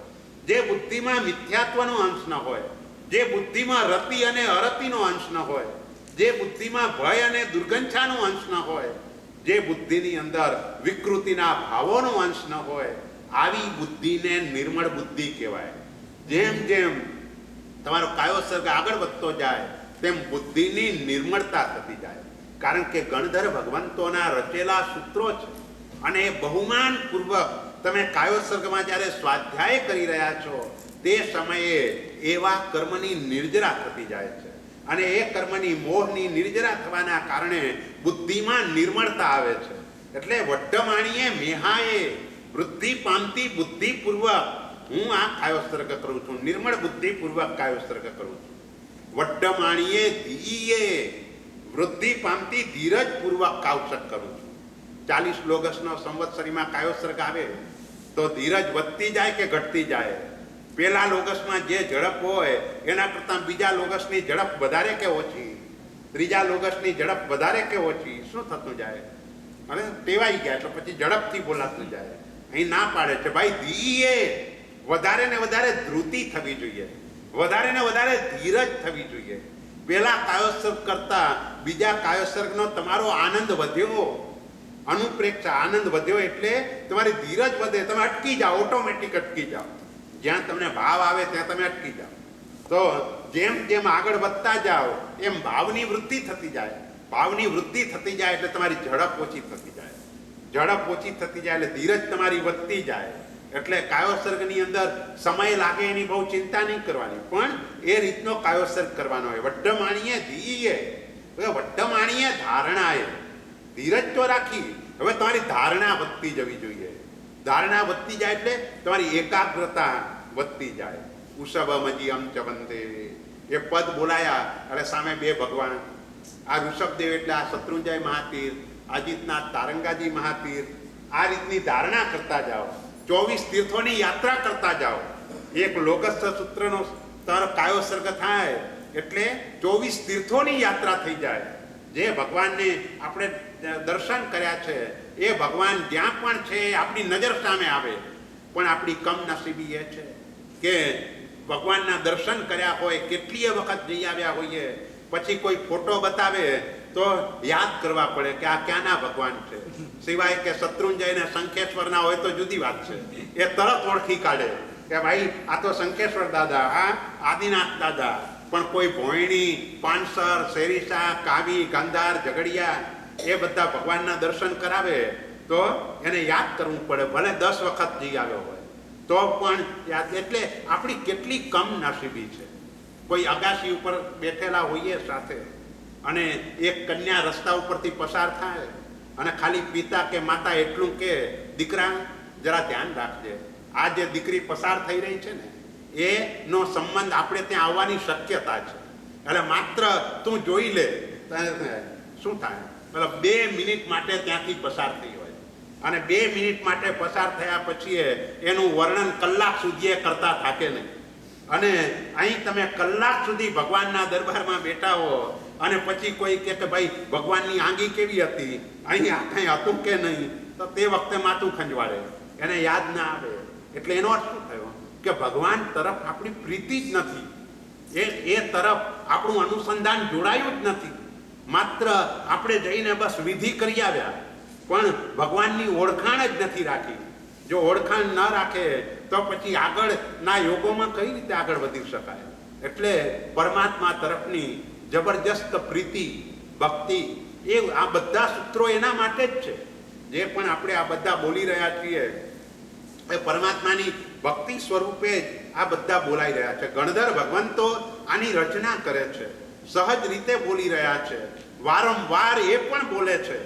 S1: જે બુદ્ધિમાં મિથ્યાત્વનો અંશ ન હોય, જે બુદ્ધિમાં રતિ અને અરતિનો અંશ ન હોય, જે બુદ્ધિમાં ભય અને દુર્ગંછાનો અંશ ન હોય, જે બુદ્ધિની અંદર વિકૃતિના ભાવોનો અંશ ન હોય, આવી બુદ્ધિને નિર્મળ બુદ્ધિ કહેવાય. જેમ જેમ તમારો કાયો સર્ગ આગળ વધતો જાય તેમ બુદ્ધિની નિર્મળતા થતી જાય. કારણ કે ગણધર ભગવંતોના રચેલા સૂત્રો છે અને એ બહુમાન પૂર્વક તમે કાયો સર્ગમાં જ્યારે સ્વાધ્યાય કરી રહ્યા છો તે સમયે એવા કર્મની નિર્જરા થતી જાય છે અને એ કર્મની મોહની નિર્જરા થવાના કારણે બુદ્ધિમાં નિર્મળતા આવે છે. એટલે વડ્ડમાણીએ મેહાએ વૃદ્ધિ પામતી બુદ્ધિપૂર્વક હું આ કાયોસર્ગ કરું છું, નિર્મળ બુદ્ધિપૂર્વક કાયોસર્ગ કરું છું. વડ્ડમાણીએ ધીએ વૃદ્ધિ પામતી ધીરજપૂર્વક કાયોસર્ગ કરું છું. 40 લોગસનો સંવત્સરીમાં કાયોસર્ગ આવે તો ધીરજ વધતી જાય કે ઘટતી જાય? પહેલા લોગસમાં જે ઝડપ હોય એના કરતાં બીજા લોગસની ઝડપ વધારે કે ઓછી? ત્રીજા લોગસની ઝડપ વધારે કે ઓછી? શું થતું જાય? અને ટેવાઈ ગયા એટલે પછી ઝડપથી બોલાતું જાય. અહીં ના પાડે છે ભાઈ ધીએ વધારે ને વધારે ધ્રુતિ થવી જોઈએ, વધારે ને વધારે ધીરજ થવી જોઈએ. પહેલા કાયોસર્ગ કરતા બીજા કાયોસર્ગનો તમારો આનંદ વધ્યો, અનુપ્રેક્ષા આનંદ વધ્યો એટલે તમારી ધીરજ વધે. તમે અટકી જાઓ, ઓટોમેટિક અટકી જાઓ. જ્યાં તમને ભાવ આવે ત્યાં તમે અટકી જાઓ. તો જેમ જેમ આગળ વધતા જાઓ એમ ભાવની વૃદ્ધિ થતી જાય. ભાવની વૃદ્ધિ થતી જાય એટલે તમારી ઝડપ ઓછી થતી જાય. ઝડપ ઓછી થતી જાય એટલે ધીરજ તમારી વધતી જાય. એટલે કાયોસર્ગની અંદર સમય લાગે એની બહુ ચિંતા નહીં કરવાની, પણ એ રીતનો કાયોસર્ગ કરવાનો હોય. વડ્ડમાણીએ ધીએ, વડ્ડમાણીએ ધારણાએ, ધીરજ તો રાખી, હવે તમારી ધારણા વધતી જવી જોઈએ. ધારણા વધતી જાય એટલે તમારી એકાગ્રતા વધતી જાય. ઉષભમજી ચ વંદે, એ પદ બોલાયા એટલે સામે બે ભગવાન, આ ઋષભદેવ એટલે આ શત્રુંજય મહાતીર, અજીતનાથ તારંગાજી મહાતીર. આ રીતની ધારણા કરતા જાઓ. 24 તીર્થોની યાત્રા કરતા જાઓ. એક લોગસ્થ સૂત્રનો તારો કાયોસર્ગ થાય એટલે 24 તીર્થોની યાત્રા થઈ જાય. જે ભગવાનને આપણે દર્શન કર્યા છે એ ભગવાન જ્યાં પણ છે આપણી નજર સામે આવે, પણ આપણી કમનસીબી એ છે કે ભગવાનના દર્શન કર્યા હોય, કેટલીય વખત જઈ આવ્યા હોઈએ, પછી કોઈ ફોટો બતાવે તો યાદ કરવા પડે કે આ ક્યાંના ભગવાન છે. સિવાય કે શત્રુંજય ને શંખેશ્વરના હોય તો જુદી વાત છે, એ તરત ઓળખી કાઢે કે ભાઈ આ તો શંખેશ્વર દાદા, આ આદિનાથ દાદા. પણ કોઈ ભોયણી, પાનસર, શેરીસા, કાવી, ગાંધાર, ઝઘડિયા એ બધા ભગવાનના દર્શન કરાવે તો એને યાદ કરવું પડે, ભલે 10 વખત જઈ આવ્યો હોય તો પણ યાદ. એટલે આપણી કેટલી કમનસીબી છે. કોઈ અગાસી ઉપર બેઠેલા હોઈએ સાથે અને એક કન્યા રસ્તા ઉપરથી પસાર થાય અને ખાલી પિતા કે માતા એટલું કે દીકરા જરા ધ્યાન રાખજે, આ જે દીકરી પસાર થઈ રહી છે ને એનો સંબંધ આપણે ત્યાં આવવાની શક્યતા છે, એટલે માત્ર તું જોઈ લે. શું થાય? મતલબ 2 મિનિટ માટે ત્યાંથી પસાર થઈ હોય અને 2 મિનિટ માટે પસાર થયા પછી એનું વર્ણન કલાક સુધી એ કરતા થાકે નહીં. અને અહીં તમે કલાક સુધી ભગવાનના દરબારમાં બેઠા હો અને પછી કોઈ કે ભાઈ ભગવાનની આંગી કેવી હતી, અહીં આ કંઈ હતું કે નહીં, તો તે વખતે માથું ખંજવાળે, એને યાદ ના આવે. એટલે એનો અર્થ શું થયો કે ભગવાન તરફ આપણી પ્રીતિ જ નથી, એ તરફ આપણું અનુસંધાન જોડાયું જ નથી. માત્ર આપણે જઈને બસ વિધિ કરી આવ્યા પણ ભગવાનની ઓળખાણ જ નથી રાખી. જો ઓળખાણ ન રાખે તો પછી આગળના યોગોમાં કઈ રીતે આગળ વધી શકાય? એટલે પરમાત્મા તરફની જબરજસ્ત પ્રીતિ, ભક્તિ, એ આ બધા સૂત્રો એના માટે જ છે. જે પણ આપણે આ બધા બોલી રહ્યા છીએ એ પરમાત્માની ભક્તિ સ્વરૂપે જ આ બધા બોલાઈ રહ્યા છે. ગણધર ભગવંતો આની રચના કરે છે, સહજ રીતે બોલી રહ્યા છે, વારંવાર એ પણ બોલે છે.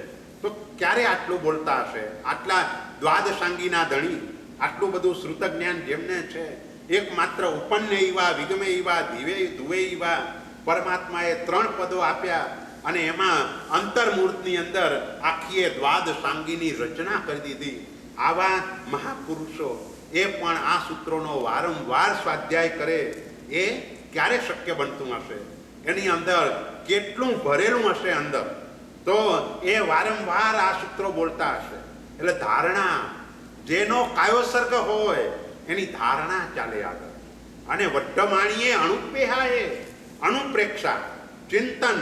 S1: તો ક્યારે આટલું બોલતા હશે? આટલા દ્વાદશાંગીના ધણી, આટલું બધું શ્રુત જ્ઞાન જેમને છે, એકમાત્ર ઉપન્ને એવા, વિગમે એવા, ધીવે ધુવે એવા પરમાત્માએ 3 પદો આપ્યા અને એમાં અંતર્મૂર્તની અંદર આખી દ્વાદશાંગીની રચના કરી દીધી. આવા મહાપુરુષો એ પણ આ સૂત્રોનો વારંવાર સ્વાધ્યાય કરે એ ક્યારે શક્ય બનતું હશે? એની અંદર કેટલું ભરેલું હશે અંદર, તો એ વારંવાર આ સૂત્રો બોલતા હશે. એટલે ધારણા, જેનો કાયોસર્ગ હોય એની ધારણા ચાલે આગળ. અને વડ્ડમાણીએ અણુપેહાએ, અણુપ્રેક્ષા, ચિંતન,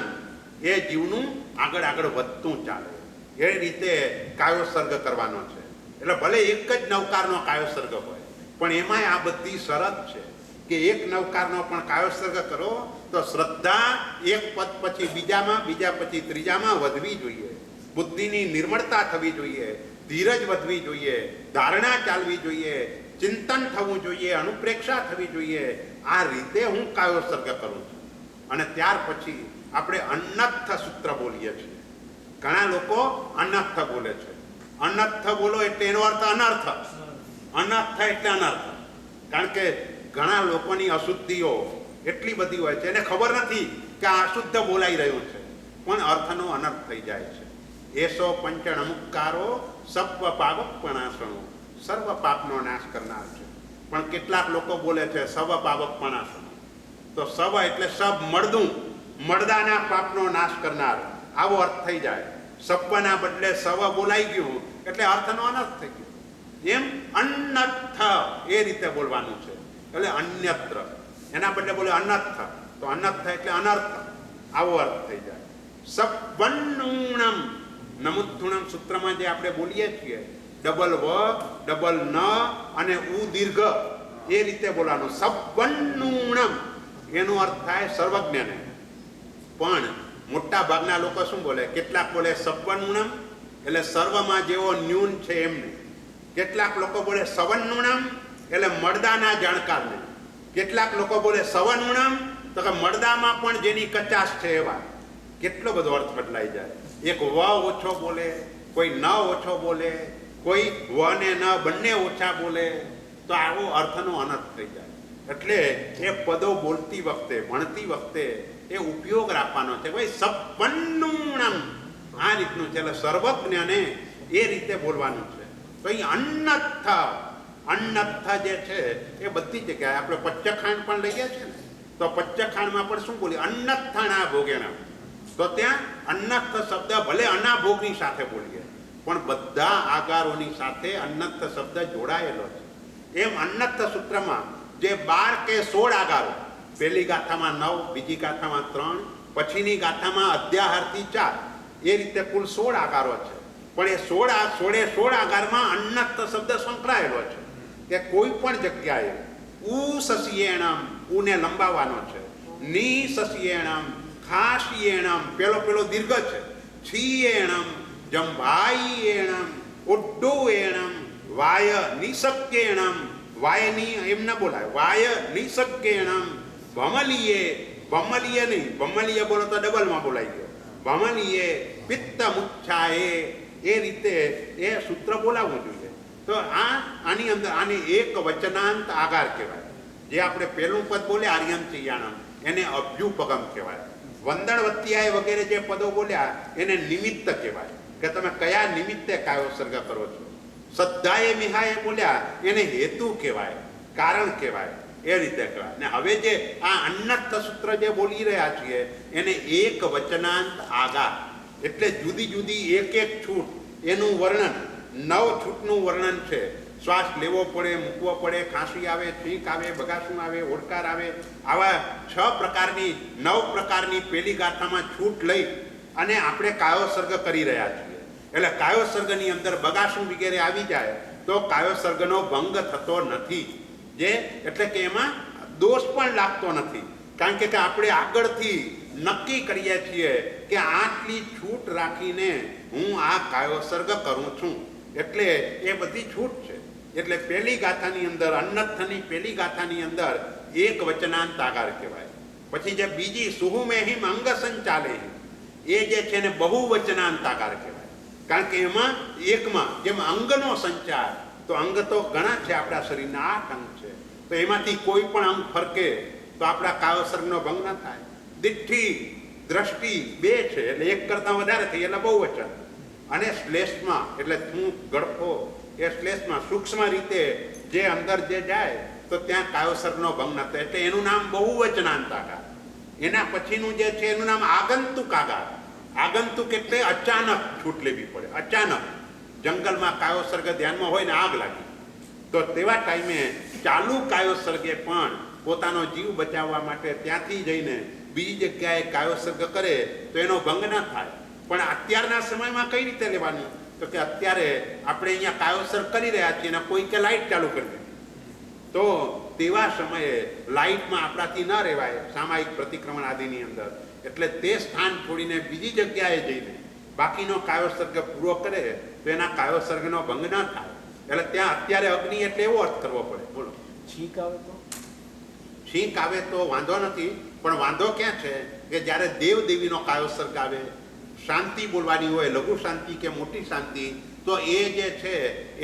S1: એ જીવનું આગળ આગળ વધતું ચાલે એ રીતે કાયોસર્ગ કરવાનો છે. એટલે ભલે એક જ નવકારનો કાયોસર્ગ હોય પણ એમાંય આ બધી શરત છે કે એક નવકારનો પણ કાયોસર્ગ કરો તો શ્રદ્ધા એક પદ પછી બીજામાં, બીજા પછી ત્રીજામાં વધવી જોઈએ, બુદ્ધિની નિર્મળતા થવી જોઈએ, ધીરજ વધવી જોઈએ, ધારણા ચાલવી જોઈએ, ચિંતન થવું જોઈએ, અનુપ્રેક્ષા થવી જોઈએ. આ રીતે હું કાયોસર્ગ કરું છું. અને ત્યાર પછી આપણે અનર્થ સૂત્ર બોલીએ છીએ. ઘણા લોકો અનર્થ બોલે છે. અનર્થ બોલો એટલે એનો અર્થ અનર્થ, અનર્થ એટલે અનર્થ. કારણ કે ઘણા લોકોની અશુદ્ધિઓ એટલી બધી હોય છે એને ખબર નથી કે આ અશુદ્ધ બોલાઈ રહ્યું છે પણ અર્થનો અનર્થ થઈ જાય છે. એસો પંચણ અમુકારો સર્વ પાવકપણાસણો, સર્વ પાપનો નાશ કરનાર છે. પણ કેટલાક લોકો બોલે છે સર્વ પાવકપણાસણો. તો સવ એટલે સબ મળદું, મળદાના પાપનો નાશ કરનાર, આવો અર્થ થઈ જાય. સબ્બના બદલે સવ બોલાઈ ગયું એટલે અર્થનો અનર્થ થઈ ગયો. એમ અનર્થ એ રીતે બોલવાનું છે. એટલે અન્યત્ર એના બદલે બોલે અનર્થ, તો અનર્થ એટલે અનર્થ, આવો અર્થ થઈ જાય. સબ્બન્નુણમ નમુદ્ધુણમ સૂત્રમાં જે આપણે બોલીએ છીએ ડબલ વ, ડબલ ન અને ઉ દીર્ઘ એ રીતે બોલવાનું. સબ્બન્નુણમ એનો અર્થ થાય સર્વજ્ઞને. પણ મોટા ભાગના લોકો શું બોલે, કેટલાક બોલે સબ્બન્નુણમ એટલે સર્વમાં જેવો ન્યૂન છે એમને, કેટલાક લોકો બોલે સવન્નુણમ એટલે મળદાના જાણકારને, કેટલાક લોકો બોલે સવન્નુણમ તો કે મળદામાં પણ જેની કચાશ છે એવા. કેટલો બધો અર્થ બદલાઈ જાય. એક વ ઓછો બોલે, કોઈ ન ઓછો બોલે, કોઈ વ ને ન બંને ઓછા બોલે, તો આવો અર્થનો અનર્થ થઈ જાય. એટલે એ પદો બોલતી વખતે, ભણતી વખતે એ ઉપયોગ રાખવાનો છે. ભાઈ સબ્બન્નુણમ આ રીતનું છે. એટલે સર્વજ્ઞને એ રીતે બોલવાનું છે. તો અહીં અન્નથ, અન્નથ જે છે એ બધી જગ્યાએ આપણે પચ્ચખાંડ પણ લઈએ છીએ ને, તો પચ્ચખાંડમાં પણ શું બોલીએ, અન્નથાણા ભોગેણા. તો ત્યાં અન્નથ શબ્દ ભલે અનાભોગની સાથે બોલીએ પણ બધા આગારોની સાથે અન્નથ શબ્દ જોડાયેલો છે. એમ અન્નથ સૂત્રમાં જે 12 કે 16 આગારો, પહેલી ગાથામાં 9, બીજી ગાથામાં 3, પછીની ગાથામાં અધ્યાહારથી 4, એ રીતે કુલ 16 આગારો છે. પણ એ 16 આગારમાં અન્નથ શબ્દ સંકળાયેલો છે કે કોઈ પણ જગ્યાએ ઉ સસિયેણમ, ઉને લંબાવવાનો છે, ની સસિયેણમ, ખાસિયેણમ પેલો દીર્ઘ છે, છીયેણમ, જંભાઈયેણમ, ઉડ્ડુયેણમ, વાય નિશક્યેણમ, વાયની એમ ન બોલાય, વાય નિશક્યેણમ, ભમલીએ, ભમલીએ નહીં, ભમલીએ બોલો તો ડબલમાં બોલાઈ ગયો, ભમલીએ, પિત્ત મુચ્છાએ, એ રીતે એ સૂત્ર બોલાવવું જોઈએ. તો આની અંદર આને એક વચનાંત આગાર કહેવાય. જે આપણે પહેલું પદ બોલે આર્યન ચિયાણમ એને અભ્યુપગમ કહેવાય. વંદણવત્યાય વગેરે જે પદો બોલ્યા એને નિમિત્ત કહેવાય કે તમે કયા નિમિત્તે કાયોસર્ગ કરો છો. શ્રદ્ધાએ મિહાએ બોલ્યા એને હેતુ કહેવાય, કારણ કહેવાય, એ રીતે કહેવાય. ને હવે જે આ અન્નથ સૂત્ર જે બોલી રહ્યા છીએ એને એક વચનાંત આગાર એટલે જુદી જુદી એક છૂટ એનું વર્ણન, 9 છૂટનું વર્ણન છે. શ્વાસ લેવો પડે, મૂકવો પડે, ખાંસી આવે, છીંક આવે, બગાસું આવે, ઓડકાર આવે, આવા 6 પ્રકારની 9 પ્રકારની પહેલી ગાથામાં છૂટ લઈ અને આપણે કાયોસર્ગ કરી રહ્યા છીએ. એટલે કાયોસર્ગની અંદર બગાસું વગેરે આવી જાય તો કાયોસર્ગનો ભંગ થતો નથી. જે એટલે કે એમાં દોષ પણ લાગતો નથી. કારણ કે આપણે આગળથી નક્કી કરીએ છીએ કે આટલી છૂટ રાખીને હું આ કાયોસર્ગ કરું છું. એટલે એ બધી છૂટ છે. એટલે પહેલી ગાથાની અંદર, અન્નથની પહેલી ગાથાની અંદર એક વચનાંત આગાર કહેવાય. પછી જે બીજી સુહુમેહિમ અંગ સંચાલે એ જે છે ને બહુ વચનાંત આગાર કહેવાય. કારણ કે એમાં એકમાં જેમ અંગનો સંચાર, તો અંગ તો ઘણા છે આપણા શરીરના, 8 અંગ છે, તો એમાંથી કોઈ પણ અંગ ફરકે તો આપણા કાયોસર્ગનો ભંગ ન થાય. દિઠ્ઠિ, દ્રષ્ટિ 2 છે એટલે એક કરતાં વધારે થઈ એટલે બહુ વચન. અને શ્લેષમાં એટલે થૂંક, ગળફો, એ શ્લેષમાં સૂક્ષ્મ રીતે જે અંદર જે જાય તો ત્યાં કાયોસર્ગનો ભંગ ન થાય એટલે એનું નામ બહુ વચનાંત આગાર. એના પછીનું જે છે એનું નામ આગંતુક આગાર. આગંતુક એટલે અચાનક છૂટ લેવી પડે. અચાનક જંગલમાં કાયોસર્ગ ધ્યાનમાં હોય ને આગ લાગી તો તેવા ટાઈમે ચાલુ કાયોસર્ગે પણ પોતાનો જીવ બચાવવા માટે ત્યાંથી જઈને બીજી જગ્યાએ કાયો સર્ગ કરે તો એનો ભંગ ન થાય. પણ અત્યારના સમયમાં કઈ રીતે લેવાનું? તો કે અત્યારે આપણે અહીંયા કાયો સર્ગ કરી રહ્યા છીએ અને કોઈ કે લાઇટ ચાલુ કરી દે, તો તેવા સમયે લાઇટમાં આપણાથી ન રહેવાય સામાયિક પ્રતિક્રમણ આદિની અંદર. એટલે તે સ્થાન છોડીને બીજી જગ્યાએ જઈને બાકીનો કાયો સર્ગ પૂરો કરે તો એના કાયો સર્ગનો ભંગ ન થાય. એટલે ત્યાં અત્યારે અગ્નિ એટલે એવો અર્થ કરવો પડે. બોલો,
S4: છીંક આવે તો?
S1: છીંક આવે તો વાંધો નથી, પણ વાંધો ક્યાં છે કે જ્યારે દેવ દેવીનો કાયો સર્ગ આવે, શાંતિ બોલવાની હોય, લઘુ શાંતિ કે મોટી શાંતિ, તો એ જે છે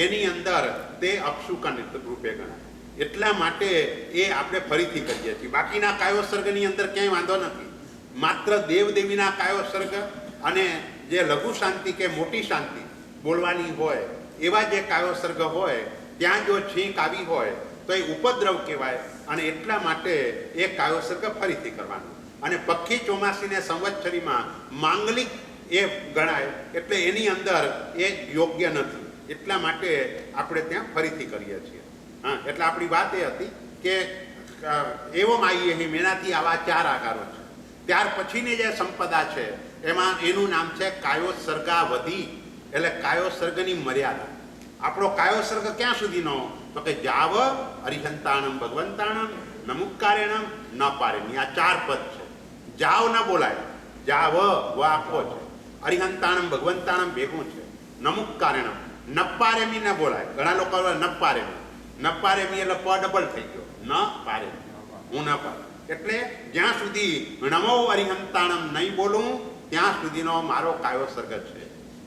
S1: એની અંદર તે અપશુકન રૂપે ગણાય. એટલા માટે એ આપણે ફરીથી કરીએ છીએ. બાકીના કાયો સર્ગની અંદર ક્યાંય વાંધો નથી. માત્ર દેવ દેવીના કાયો સર્ગ અને જે લઘુ શાંતિ કે મોટી શાંતિ બોલવાની હોય એવા જે કાયો સર્ગ હોય ત્યાં જો છીંક આવી હોય તો એ ઉપદ્રવ કહેવાય. અને એટલા માટે એ કાયો સર્ગ ફરીથી કરવાનો. અને પક્ષી ચોમાસીને સંવત્સરીમાં માંગલિક એ ગણાય, એટલે એની અંદર એ યોગ્ય નથી. એટલા માટે આપણે ત્યાં ફરીથી કરીએ છીએ. હા, એટલે આપણી વાત એ હતી કે એવમ આઈએ હિમ, એનાથી આવા 4 આકારો છે. ત્યાર પછીની જે સંપદા છે એમાં એનું નામ છે કાયો સર્ગાવધિ, એટલે કાયો સર્ગની મર્યાદા. આપણો કાયો સર્ગ ક્યાં સુધીનો? તો કે જાવ અરિહંતાણમ ભગવંતાણમ નમુકારેણમ ન પારેમી. આ 4 પદ છે. જાવ ન બોલાય, જાવ વ આખો છે, અરિહંતાણમ ભગવંતાણમ ભેગું છે, નમુકારેણમ નપારેમી ન બોલાય. ઘણા લોકો નપારેમી, નપારેમી એટલે પ ડબલ થઈ ગયો, ન પારેમી, હું ન પારે. એટલે જ્યાં સુધી નમો અરિહંતાણમ નહીં બોલું ત્યાં સુધીનો મારો કાયો સર્ગ છે.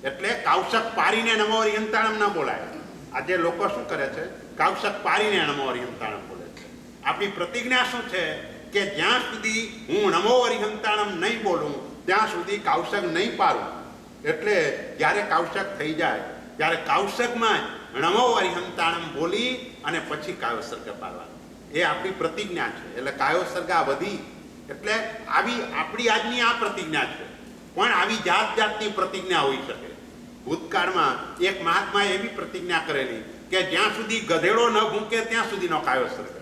S1: એટલે કાવશક પારીને નમો અરિહંતાણમ ન બોલાય. આજે લોકો શું કરે છે? કાવશક પારીને નમો અરિહંતાણમ બોલે છે. આપણી પ્રતિજ્ઞા શું છે કે જ્યાં સુધી હું નમો અરિહંતાણમ નહીં બોલું ત્યાં સુધી કાવશક નહીં પારું. એટલે જ્યારે કાવશક થઈ જાય ત્યારે કાવશકમાં નમો અરિહંતાણમ બોલી અને પછી કાયો સર્ગ પાડવાનો. એ આપણી પ્રતિજ્ઞા છે. એટલે કાયો સર્ગાવધિ એટલે આવી આપણી આજની આ પ્રતિજ્ઞા છે. પણ આવી જાત જાતની પ્રતિજ્ઞા હોઈ શકે. ભૂતકાળમાં એક મહાત્માએ એવી પ્રતિજ્ઞા કરેલી કે જ્યાં સુધી ગધેડો ન ભૂંકે ત્યાં સુધીનો કાયો સર્ગ.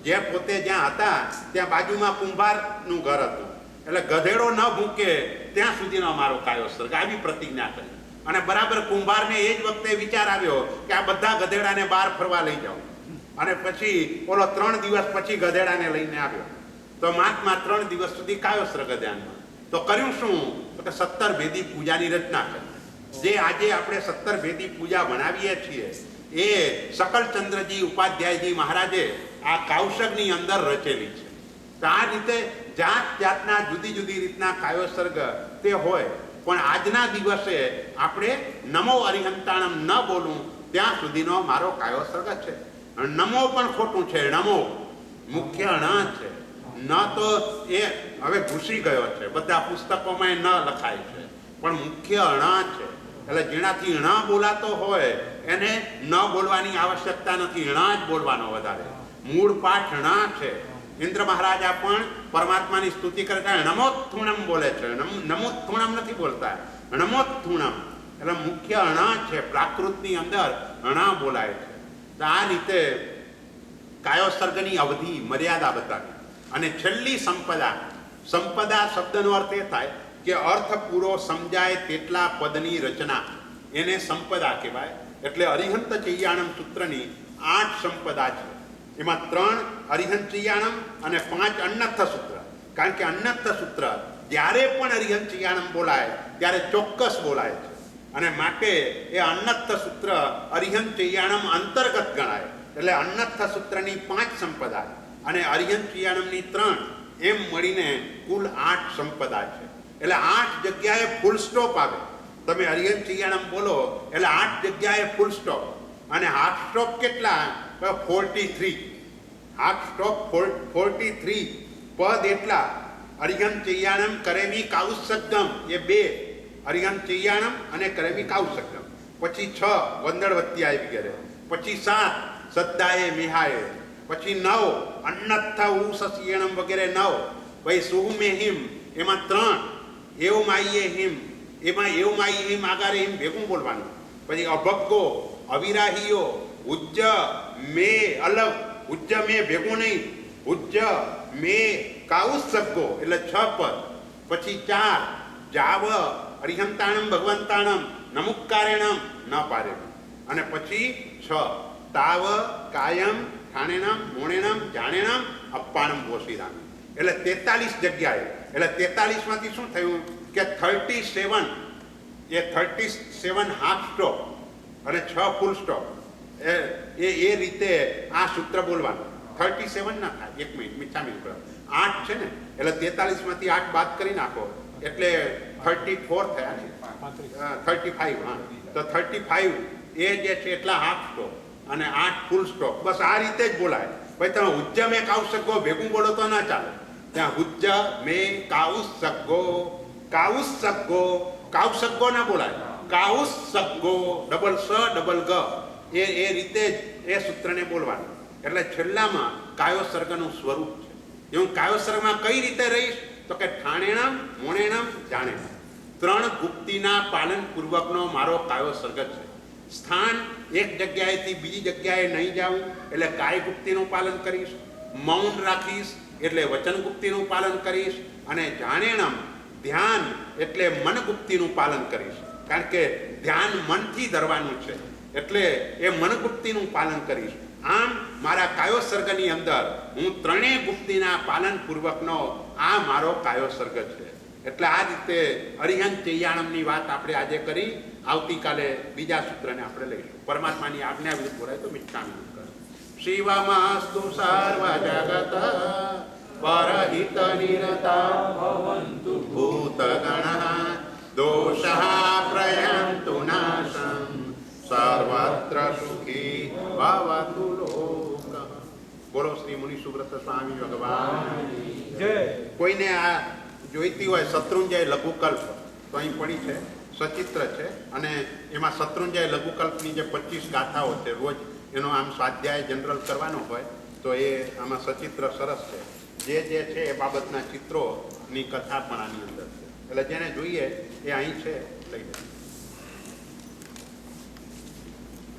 S1: જે પોતે જ્યાં હતા ત્યાં બાજુમાં કુંભારનું ઘર હતું, એટલે ગધેડો ન ભૂંકે ત્યાં સુધીનો અમારો કાયો સર્ગ. આવી પ્રતિજ્ઞા કરી. અને બરાબર કુંભારને એ જ વખતે વિચાર આવ્યો કે આ બધા ગધેડાને બહાર ફરવા લઈ જાઓ. અને પછી ઓલો 3 દિવસ પછી ગધેડાને લઈને આવ્યો. તો મહાત્મા 3 દિવસ સુધી કાયો સર્ગ ધ્યાનમાં. તો કર્યું શું? તો કે 17 ભેદી પૂજાની રચના કરી. જે આજે આપણે 17 ભેદી પૂજા બનાવીએ છીએ એ શકલચંદ્રજી ઉપાધ્યાયજી મહારાજે આ કાવશકની અંદર રચેલી છે. તો આ રીતે જાત જાતના જુદી જુદી રીતના કાયો સર્ગ તે હોય. પણ આજના દિવસે આપણે નમો અરિહંતાણમ ન બોલું ત્યાં સુધીનો મારો કાયો સર્ગ છે. નમો પણ ખોટું છે. નમો મુખ્ય ણ છે. ન તો એ હવે ઘૂસી ગયો છે, બધા પુસ્તકોમાં ન લખાય છે, પણ મુખ્ય ણ છે. એટલે જેનાથી ણ બોલાતો હોય એને ન બોલવાની આવશ્યકતા નથી, ણ જ બોલવાનો વધારે. મૂળ પાઠ ણ છે. ઇન્દ્ર મહારાજા પણ પરમાત્માની સ્તુતિ કરે છે, નમોત્થુણમ બોલે છે, નમોત્થુણમ નથી બોલતા, નમોત્થુણમ. એટલે મુખ્ય ણ છે. પ્રાકૃતની અંદર ણ બોલાય છે. તો આ રીતે કાયો સર્ગની અવધિ મર્યાદા બતાવી. અને છેલ્લી સંપદા. સંપદા શબ્દનો અર્થ એ થાય કે અર્થ પૂરો સમજાય તેટલા પદની રચના, એને સંપદા કહેવાય. એટલે અરિહંત ચૈયાણમ સૂત્રની 8 સંપદા છે. એમાં 3 અરિહંત ચૈયાણમ અને 5 અન્નથ સૂત્ર. કારણ કે અન્નથ સૂત્ર જ્યારે પણ અરિહંત ચૈયાણમ બોલાય ત્યારે ચોક્કસ બોલાય છે. અને માટે એ અન્નથ સૂત્ર અરિહંત ચૈયાણમ અંતર્ગત ગણાય. એટલે અન્નથ સૂત્રની 5 સંપદા અને અરિહંત ચૈયાણમની 3, એમ મળીને કુલ 8 સંપદા છે. એટલે 8 જગ્યાએ ફૂલ સ્ટોપ આવે. તમે અરિહંત ચૈયાણમ બોલો એટલે 8 જગ્યાએ ફૂલ સ્ટોપ. અને હાફ સ્ટોપ કેટલા? 43. હાફ સ્ટોપ 43 પદ. એટલા અરિહંત ચૈયાણમ કરેવી કાઉસગમ, એ 2 અરિહંત ચૈયાણમ અને કરેવી કાઉસગમ. પછી 6 વંદળવત્તી આવી ગયે. પછી 7 સદ્દાએ મેહાએ. પછી 9 અન્નથ ઉસસ્યણમ વગેરે 9. પછી સુહમે હિમ એમાં 3, એવું માઈએ હિમ એમાં એવું માઈ હિમ આગારે હિમ ભેગું બોલવાનું. પછી અભગ્ગો, અવિરાહીઓ, ઉજ્જ મે અલગ, ઉજ્જ મે ભેગું નહીં, ઉજ્જ મે કાઉસ સગ્ગો એટલે 6 પદ, પછી 4 જાવ અરિહંતાણમ ભગવંતાણમ નમુક્કારેણમ ન પારેણમ, અને પછી 6 તાવ કાયમ ઠાણેણમ મોણેણમ જાણેણમ અપ્પાણમ વોશીરામ. એટલે 43 જગ્યાએ, એટલે 43 માંથી શું થયું કે 37 એ 37 હાફ સ્ટોપ અને 6 ફૂલ સ્ટોપ એ રીતે આ સૂત્ર બોલવાનું. 37 ના થાય, 1 મિનિટ મિઠામી કરો, 8 છે ને એટલે 43 માંથી 8 બાદ કરી નાખો એટલે 34 થયા ને, 35. હા, તો 35 એ જે છે એટલા હાફ સ્ટોપ અને 8 ફૂલ સ્ટોપ. બસ આ રીતે જ બોલાય. ભાઈ તમે હુજ્જ મેં કાઉસ સગ્ગો ભેગું બોલો તો ના ચાલે. ત્યાં હુજ્જ મેં કાઉસ સગ્ગો, કાઉસ સગ્ગો, કાઉસ સગ્ગો ના બોલાય, કાઉસ સગ્ગો, ડબલ સ ડબલ ગ એ રીતે જ એ સૂત્રને બોલવાનું. એટલે છેલ્લામાં કાયો સર્ગનું સ્વરૂપ છે. હું કાયો સર્ગમાં કઈ રીતે રહીશ તો કે ઠાણેણમ મોણેણમ જાણેણમ, 3 ગુપ્તિના પાલન પૂર્વકનો મારો કાયો સર્ગ છે. સ્થાન એક જગ્યાએથી બીજી જગ્યાએ નહીં જાઉં એટલે કાય ગુપ્તિનું પાલન કરીશ, મૌન રાખીશ એટલે વચન ગુપ્તિનું પાલન કરીશ, અને જાણેણમ ધ્યાન એટલે મન ગુપ્તિનું પાલન કરીશ. કારણ કે ધ્યાન મનથી ધરવાનું છે એટલે એ મન ગુપ્તિનું પાલન કરીશ. આમ મારા કાયો સર્ગની અંદર હું 3 ગુપ્તિના પાલન પૂર્વકનો આ મારો કાયો સર્ગ છે. એટલે આ રીતે અરિહંત ચૈયાણમની વાત આપણે આજે કરી. આવતીકાલે બીજા સૂત્રને આપણે લઈશું. પરમાત્માની આજ્ઞા વિરુદ્ધ બોલાય તો મિચ્છામિ કર. શિવમાસ્તુ સર્વ જગત પરહિત નિરતા ભવન્તુ ભૂતગણઃ દોષઃ પ્રયન્તુ નાશં સર્વત્ર સુખી ભવતુ લોકઃ. બોલો શ્રી મુનિ સુબ્રત સ્વામી ભગવાન જય. કોઈને આ જોઈતી હોય શત્રુંજય લઘુકલ્પ તો અહીં પડી છે, સચિત્ર છે, અને એમાં શત્રુંજય લઘુકલ્પની જે 25 ગાથાઓ છે રોજ એનો આમ સ્વાધ્યાય જનરલ કરવાનો હોય તો એ આમાં સચિત્ર સરસ છે. જે છે એ બાબતના ચિત્રોની કથા પણ આની અંદર છે. એટલે જેને જોઈએ એ અહીં છે લઈ લે.